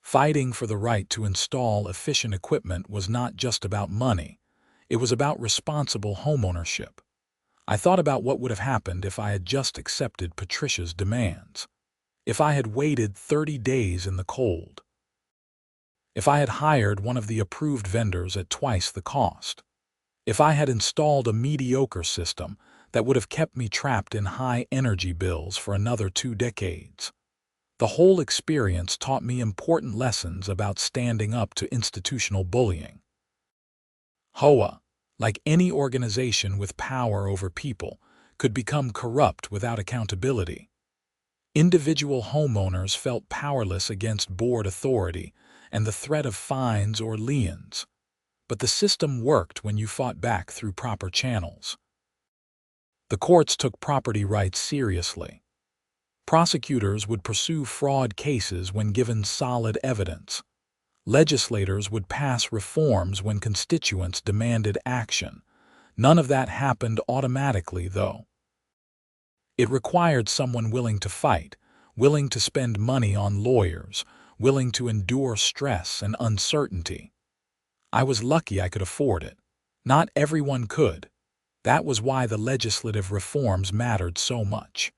Fighting for the right to install efficient equipment was not just about money. It was about responsible homeownership. I thought about what would have happened if I had just accepted Patricia's demands. If I had waited 30 days in the cold. If I had hired one of the approved vendors at twice the cost. If I had installed a mediocre system that would have kept me trapped in high energy bills for another 2 decades. The whole experience taught me important lessons about standing up to institutional bullying. HOA, like any organization with power over people, could become corrupt without accountability. Individual homeowners felt powerless against board authority and the threat of fines or liens. But the system worked when you fought back through proper channels. The courts took property rights seriously. Prosecutors would pursue fraud cases when given solid evidence. Legislators would pass reforms when constituents demanded action. None of that happened automatically, though. It required someone willing to fight, willing to spend money on lawyers, willing to endure stress and uncertainty. I was lucky I could afford it. Not everyone could. That was why the legislative reforms mattered so much.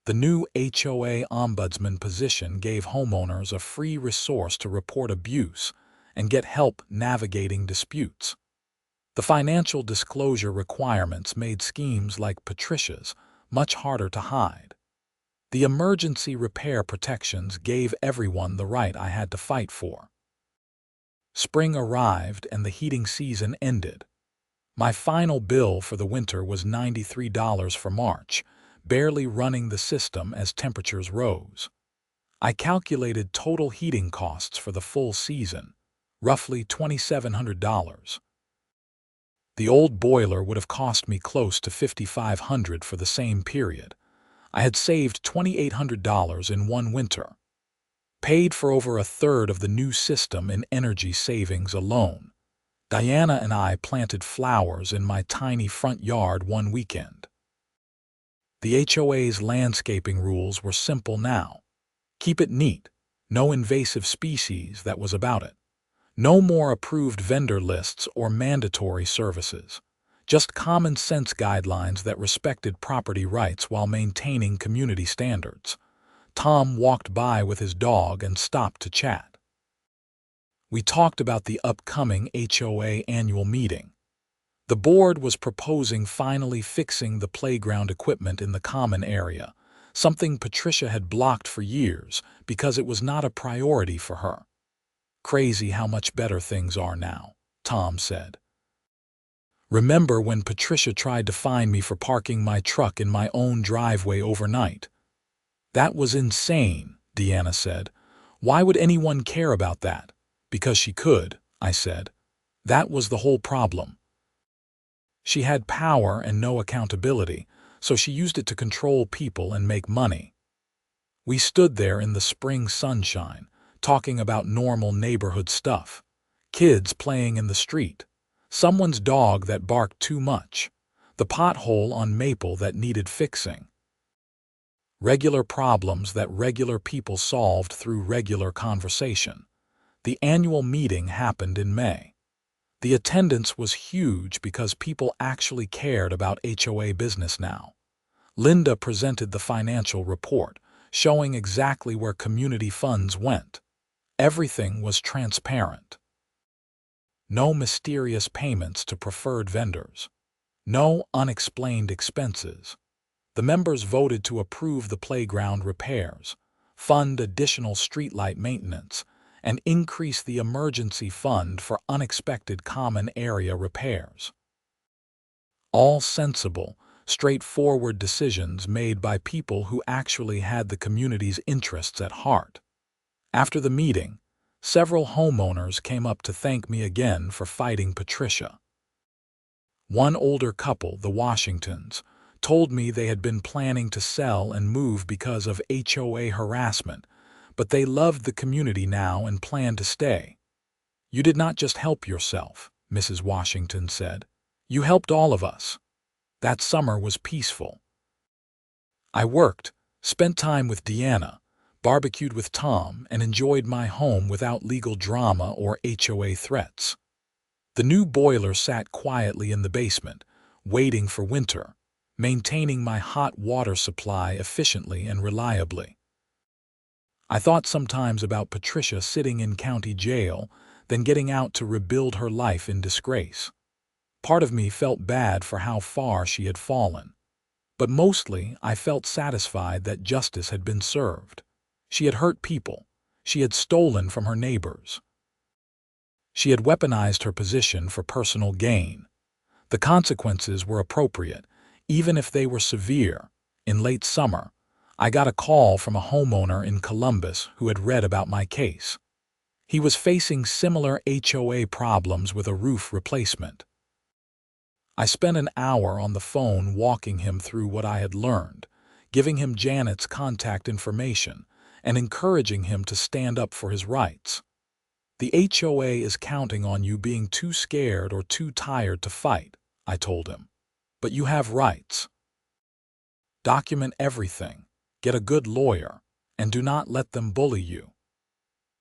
The new HOA ombudsman position gave homeowners a free resource to report abuse and get help navigating disputes. The financial disclosure requirements made schemes like Patricia's much harder to hide. The emergency repair protections gave everyone the right I had to fight for. Spring arrived and the heating season ended. My final bill for the winter was $93 for March, barely running the system as temperatures rose. I calculated total heating costs for the full season, roughly $2,700. The old boiler would have cost me close to $5,500 for the same period. I had saved $2,800 in one winter, paid for over a third of the new system in energy savings alone. Diana and I planted flowers in my tiny front yard one weekend. The HOA's landscaping rules were simple now. Keep it neat. No invasive species, that was about it. No more approved vendor lists or mandatory services. Just common sense guidelines that respected property rights while maintaining community standards. Tom walked by with his dog and stopped to chat. We talked about the upcoming HOA annual meeting. The board was proposing finally fixing the playground equipment in the common area, something Patricia had blocked for years because it was not a priority for her. Crazy how much better things are now, Tom said. Remember when Patricia tried to fine me for parking my truck in my own driveway overnight? That was insane, Deanna said. Why would anyone care about that? Because she could, I said. That was the whole problem. She had power and no accountability, so she used it to control people and make money. We stood there in the spring sunshine, talking about normal neighborhood stuff. Kids playing in the street, someone's dog that barked too much, the pothole on Maple that needed fixing. Regular problems that regular people solved through regular conversation. The annual meeting happened in May. The attendance was huge because people actually cared about HOA business now. Linda presented the financial report, showing exactly where community funds went. Everything was transparent. No mysterious payments to preferred vendors. No unexplained expenses. The members voted to approve the playground repairs, fund additional streetlight maintenance, and increase the emergency fund for unexpected common area repairs. All sensible, straightforward decisions made by people who actually had the community's interests at heart. After the meeting, several homeowners came up to thank me again for fighting Patricia. One older couple, the Washingtons, told me they had been planning to sell and move because of HOA harassment, but they loved the community now and planned to stay. You did not just help yourself, Mrs. Washington said. You helped all of us. That summer was peaceful. I worked, spent time with Deanna, barbecued with Tom, and enjoyed my home without legal drama or HOA threats. The new boiler sat quietly in the basement, waiting for winter, maintaining my hot water supply efficiently and reliably. I thought sometimes about Patricia sitting in county jail, then getting out to rebuild her life in disgrace. Part of me felt bad for how far she had fallen, but mostly I felt satisfied that justice had been served. She had hurt people. She had stolen from her neighbors. She had weaponized her position for personal gain. The consequences were appropriate, even if they were severe. In late summer, I got a call from a homeowner in Columbus who had read about my case. He was facing similar HOA problems with a roof replacement. I spent an hour on the phone walking him through what I had learned, giving him Janet's contact information, and encouraging him to stand up for his rights. The HOA is counting on you being too scared or too tired to fight, I told him. But you have rights. Document everything, get a good lawyer, and do not let them bully you.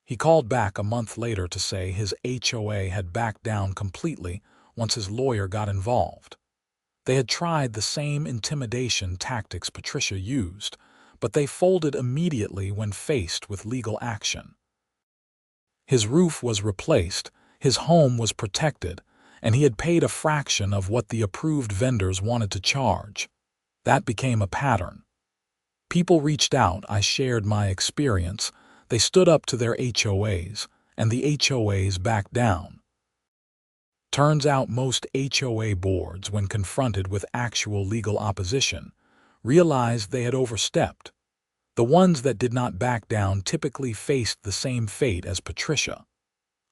He called back a month later to say his HOA had backed down completely once his lawyer got involved. They had tried the same intimidation tactics Patricia used, but they folded immediately when faced with legal action. His roof was replaced, his home was protected, and he had paid a fraction of what the approved vendors wanted to charge. That became a pattern. People reached out, I shared my experience, they stood up to their HOAs, and the HOAs backed down. Turns out most HOA boards, when confronted with actual legal opposition, realized they had overstepped. The ones that did not back down typically faced the same fate as Patricia.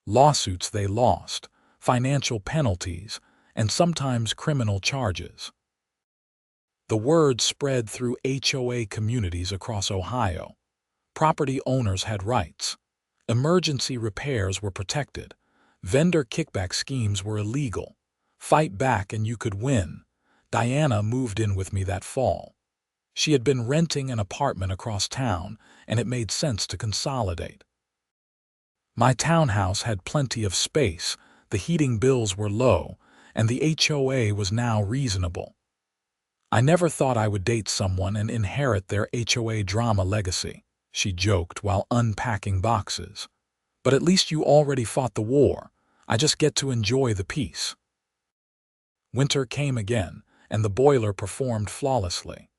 Lawsuits they lost, financial penalties, and sometimes criminal charges. The word spread through HOA communities across Ohio. Property owners had rights. Emergency repairs were protected. Vendor kickback schemes were illegal. Fight back and you could win. Diana moved in with me that fall. She had been renting an apartment across town, and it made sense to consolidate. My townhouse had plenty of space, the heating bills were low, and the HOA was now reasonable. I never thought I would date someone and inherit their HOA drama legacy, she joked while unpacking boxes. But at least you already fought the war. I just get to enjoy the peace. Winter came again, and the boiler performed flawlessly.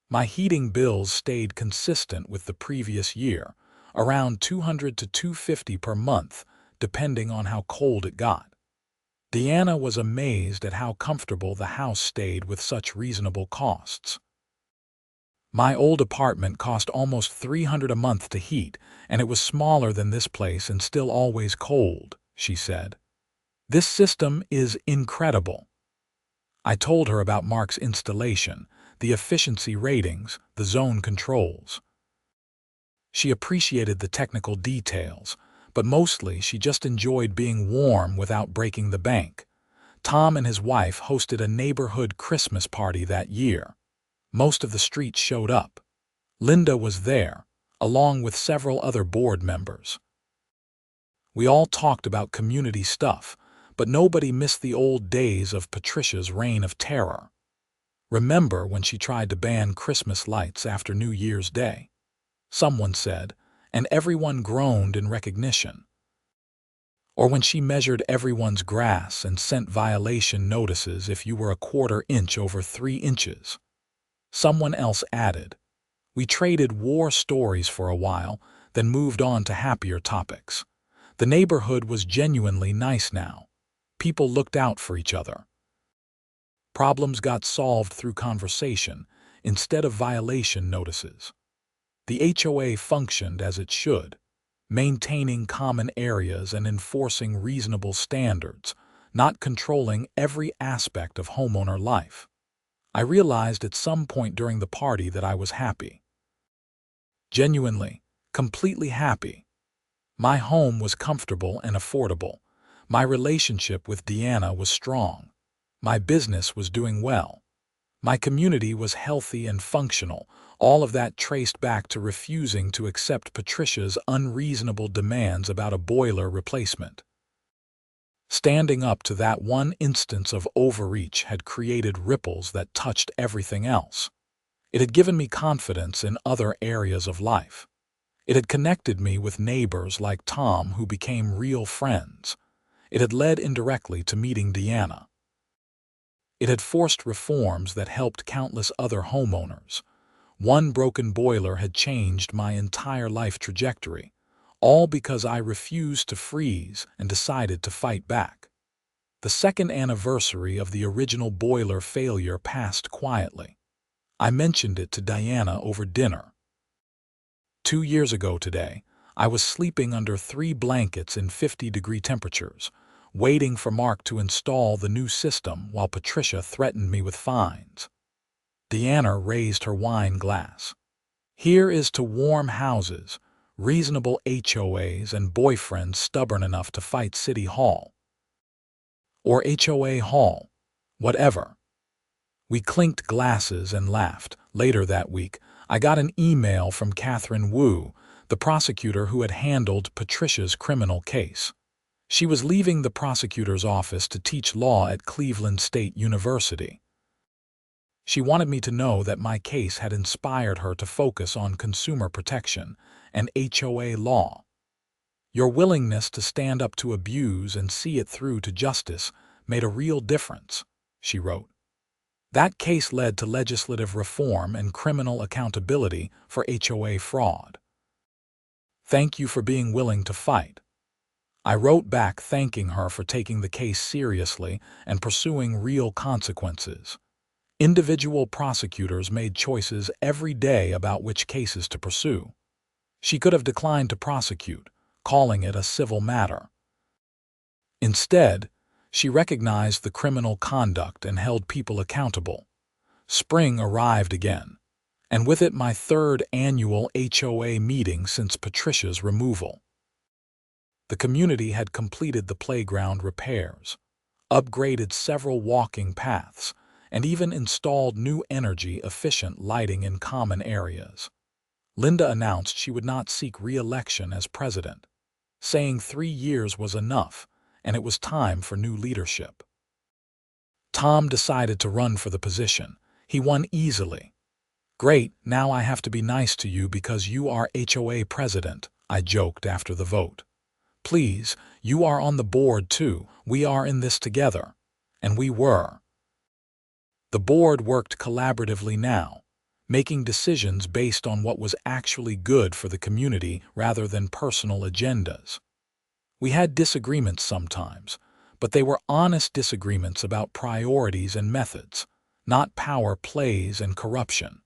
My heating bills stayed consistent with the previous year, around $200 to $250 per month, depending on how cold it got. Deanna was amazed at how comfortable the house stayed with such reasonable costs. My old apartment cost almost $300 a month to heat, and it was smaller than this place and still always cold, she said. This system is incredible. I told her about Mark's installation, the efficiency ratings, the zone controls. She appreciated the technical details, but mostly she just enjoyed being warm without breaking the bank. Tom and his wife hosted a neighborhood Christmas party that year. Most of the street showed up. Linda was there, along with several other board members. We all talked about community stuff, but nobody missed the old days of Patricia's reign of terror. Remember when she tried to ban Christmas lights after New Year's Day? Someone said, and everyone groaned in recognition. Or when she measured everyone's grass and sent violation notices if you were a quarter inch over 3 inches. Someone else added, we traded war stories for a while, then moved on to happier topics. The neighborhood was genuinely nice now. People looked out for each other. Problems got solved through conversation instead of violation notices. The HOA functioned as it should, maintaining common areas and enforcing reasonable standards, not controlling every aspect of homeowner life. I realized at some point during the party that I was happy. Genuinely, completely happy. My home was comfortable and affordable. My relationship with Deanna was strong. My business was doing well. My community was healthy and functional, all of that traced back to refusing to accept Patricia's unreasonable demands about a boiler replacement. Standing up to that one instance of overreach had created ripples that touched everything else. It had given me confidence in other areas of life. It had connected me with neighbors like Tom who became real friends. It had led indirectly to meeting Deanna. It had forced reforms that helped countless other homeowners. One broken boiler had changed my entire life trajectory, all because I refused to freeze and decided to fight back. The second anniversary of the original boiler failure passed quietly. I mentioned it to Diana over dinner. 2 years ago today, I was sleeping under 3 blankets in 50-degree temperatures, waiting for Mark to install the new system while Patricia threatened me with fines. Deanna raised her wine glass. Here is to warm houses, reasonable HOAs, and boyfriends stubborn enough to fight City Hall. Or HOA Hall, whatever. We clinked glasses and laughed. Later that week, I got an email from Catherine Wu, the prosecutor who had handled Patricia's criminal case. She was leaving the prosecutor's office to teach law at Cleveland State University. She wanted me to know that my case had inspired her to focus on consumer protection and HOA law. Your willingness to stand up to abuse and see it through to justice made a real difference, she wrote. That case led to legislative reform and criminal accountability for HOA fraud. Thank you for being willing to fight. I wrote back thanking her for taking the case seriously and pursuing real consequences. Individual prosecutors made choices every day about which cases to pursue. She could have declined to prosecute, calling it a civil matter. Instead, She recognized the criminal conduct and held people accountable. Spring arrived again, and with it my third annual HOA meeting since Patricia's removal. The community had completed the playground repairs, upgraded several walking paths, and even installed new energy-efficient lighting in common areas. Linda announced she would not seek re-election as president, saying 3 years was enough and it was time for new leadership. Tom decided to run for the position. He won easily. "Great, now I have to be nice to you because you are HOA president," I joked after the vote. "Please, you are on the board too. We are in this together." And we were. The board worked collaboratively now, making decisions based on what was actually good for the community rather than personal agendas. We had disagreements sometimes, but they were honest disagreements about priorities and methods, not power plays and corruption.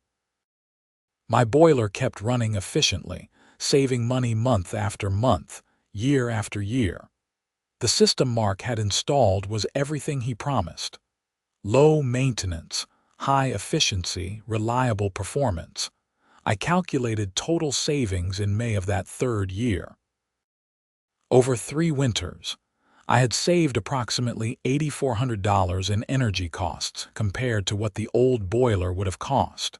My boiler kept running efficiently, saving money month after month, year after year. The system Mark had installed was everything he promised. Low maintenance, high efficiency, reliable performance. I calculated total savings in May of that third year. Over 3 winters, I had saved approximately $8,400 in energy costs compared to what the old boiler would have cost.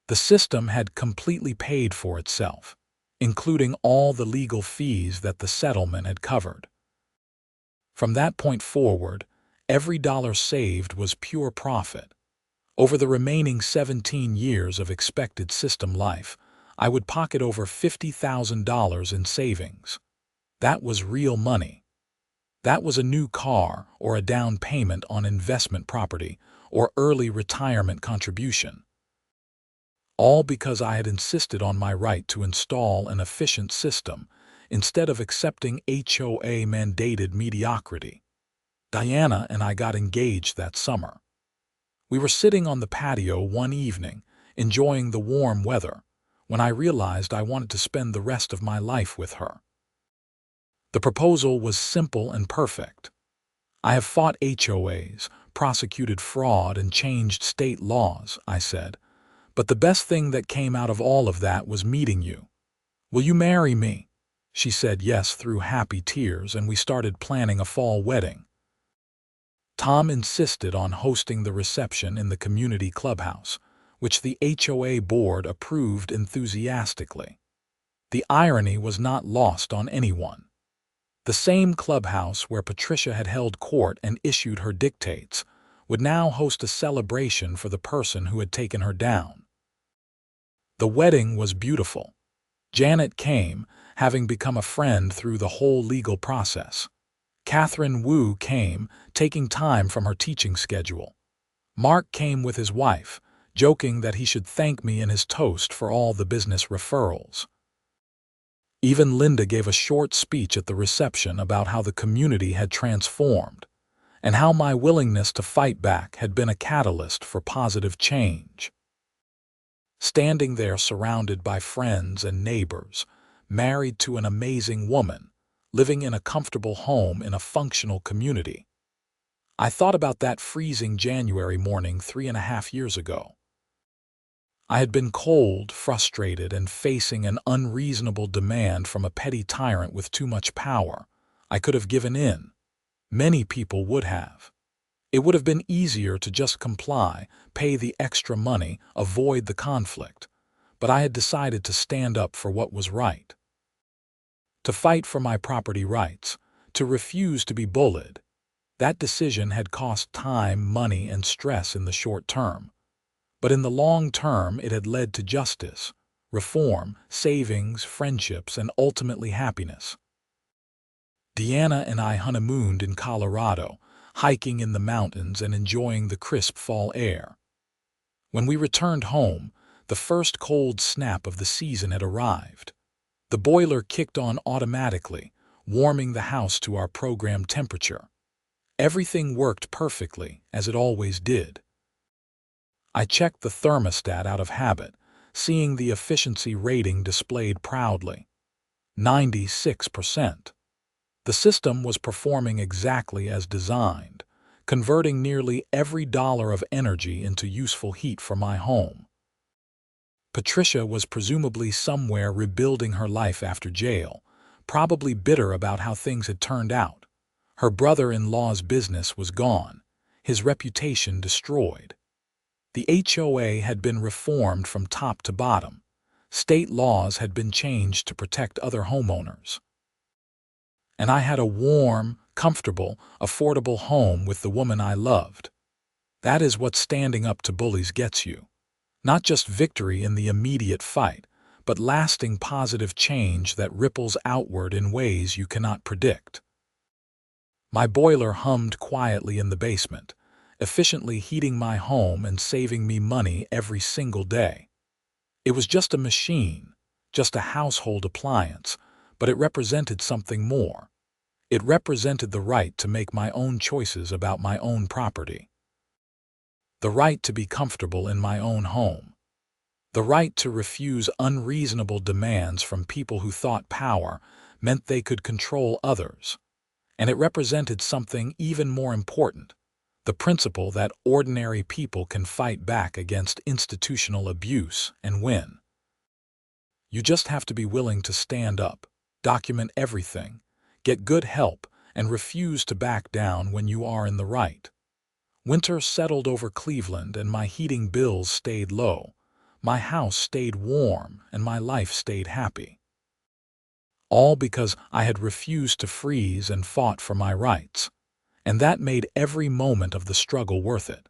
The system had completely paid for itself, including all the legal fees that the settlement had covered. From that point forward, every dollar saved was pure profit. Over the remaining 17 years of expected system life, I would pocket over $50,000 in savings. That was real money. That was a new car or a down payment on investment property or early retirement contribution. All because I had insisted on my right to install an efficient system instead of accepting HOA-mandated mediocrity. Diana and I got engaged that summer. We were sitting on the patio one evening, enjoying the warm weather, when I realized I wanted to spend the rest of my life with her. The proposal was simple and perfect. "I have fought HOAs, prosecuted fraud, and changed state laws," I said, "but the best thing that came out of all of that was meeting you. Will you marry me?" She said yes through happy tears, and we started planning a fall wedding. Tom insisted on hosting the reception in the community clubhouse, which the HOA board approved enthusiastically. The irony was not lost on anyone. The same clubhouse where Patricia had held court and issued her dictates would now host a celebration for the person who had taken her down. The wedding was beautiful. Janet came, having become a friend through the whole legal process. Catherine Wu came, taking time from her teaching schedule. Mark came with his wife, joking that he should thank me in his toast for all the business referrals. Even Linda gave a short speech at the reception about how the community had transformed, and how my willingness to fight back had been a catalyst for positive change. Standing there surrounded by friends and neighbors, married to an amazing woman, living in a comfortable home in a functional community, I thought about that freezing January morning 3.5 years ago. I had been cold, frustrated, and facing an unreasonable demand from a petty tyrant with too much power. I could have given in. Many people would have. It would have been easier to just comply, pay the extra money, avoid the conflict. But I had decided to stand up for what was right. To fight for my property rights, to refuse to be bullied. That decision had cost time, money, and stress in the short term. But in the long term, it had led to justice, reform, savings, friendships, and ultimately happiness. Deanna and I honeymooned in Colorado, hiking in the mountains and enjoying the crisp fall air. When we returned home, the first cold snap of the season had arrived. The boiler kicked on automatically, warming the house to our programmed temperature. Everything worked perfectly, as it always did. I checked the thermostat out of habit, seeing the efficiency rating displayed proudly. 96%. The system was performing exactly as designed, converting nearly every dollar of energy into useful heat for my home. Patricia was presumably somewhere rebuilding her life after jail, probably bitter about how things had turned out. Her brother-in-law's business was gone, his reputation destroyed. The HOA had been reformed from top to bottom. State laws had been changed to protect other homeowners. And I had a warm, comfortable, affordable home with the woman I loved. That is what standing up to bullies gets you. Not just victory in the immediate fight, but lasting positive change that ripples outward in ways you cannot predict. My boiler hummed quietly in the basement, efficiently heating my home and saving me money every single day. It was just a machine, just a household appliance, but it represented something more. It represented the right to make my own choices about my own property. The right to be comfortable in my own home. The right to refuse unreasonable demands from people who thought power meant they could control others. And it represented something even more important, the principle that ordinary people can fight back against institutional abuse and win. You just have to be willing to stand up, document everything, get good help, and refuse to back down when you are in the right. Winter settled over Cleveland and my heating bills stayed low. My house stayed warm and my life stayed happy. All because I had refused to freeze and fought for my rights. And that made every moment of the struggle worth it.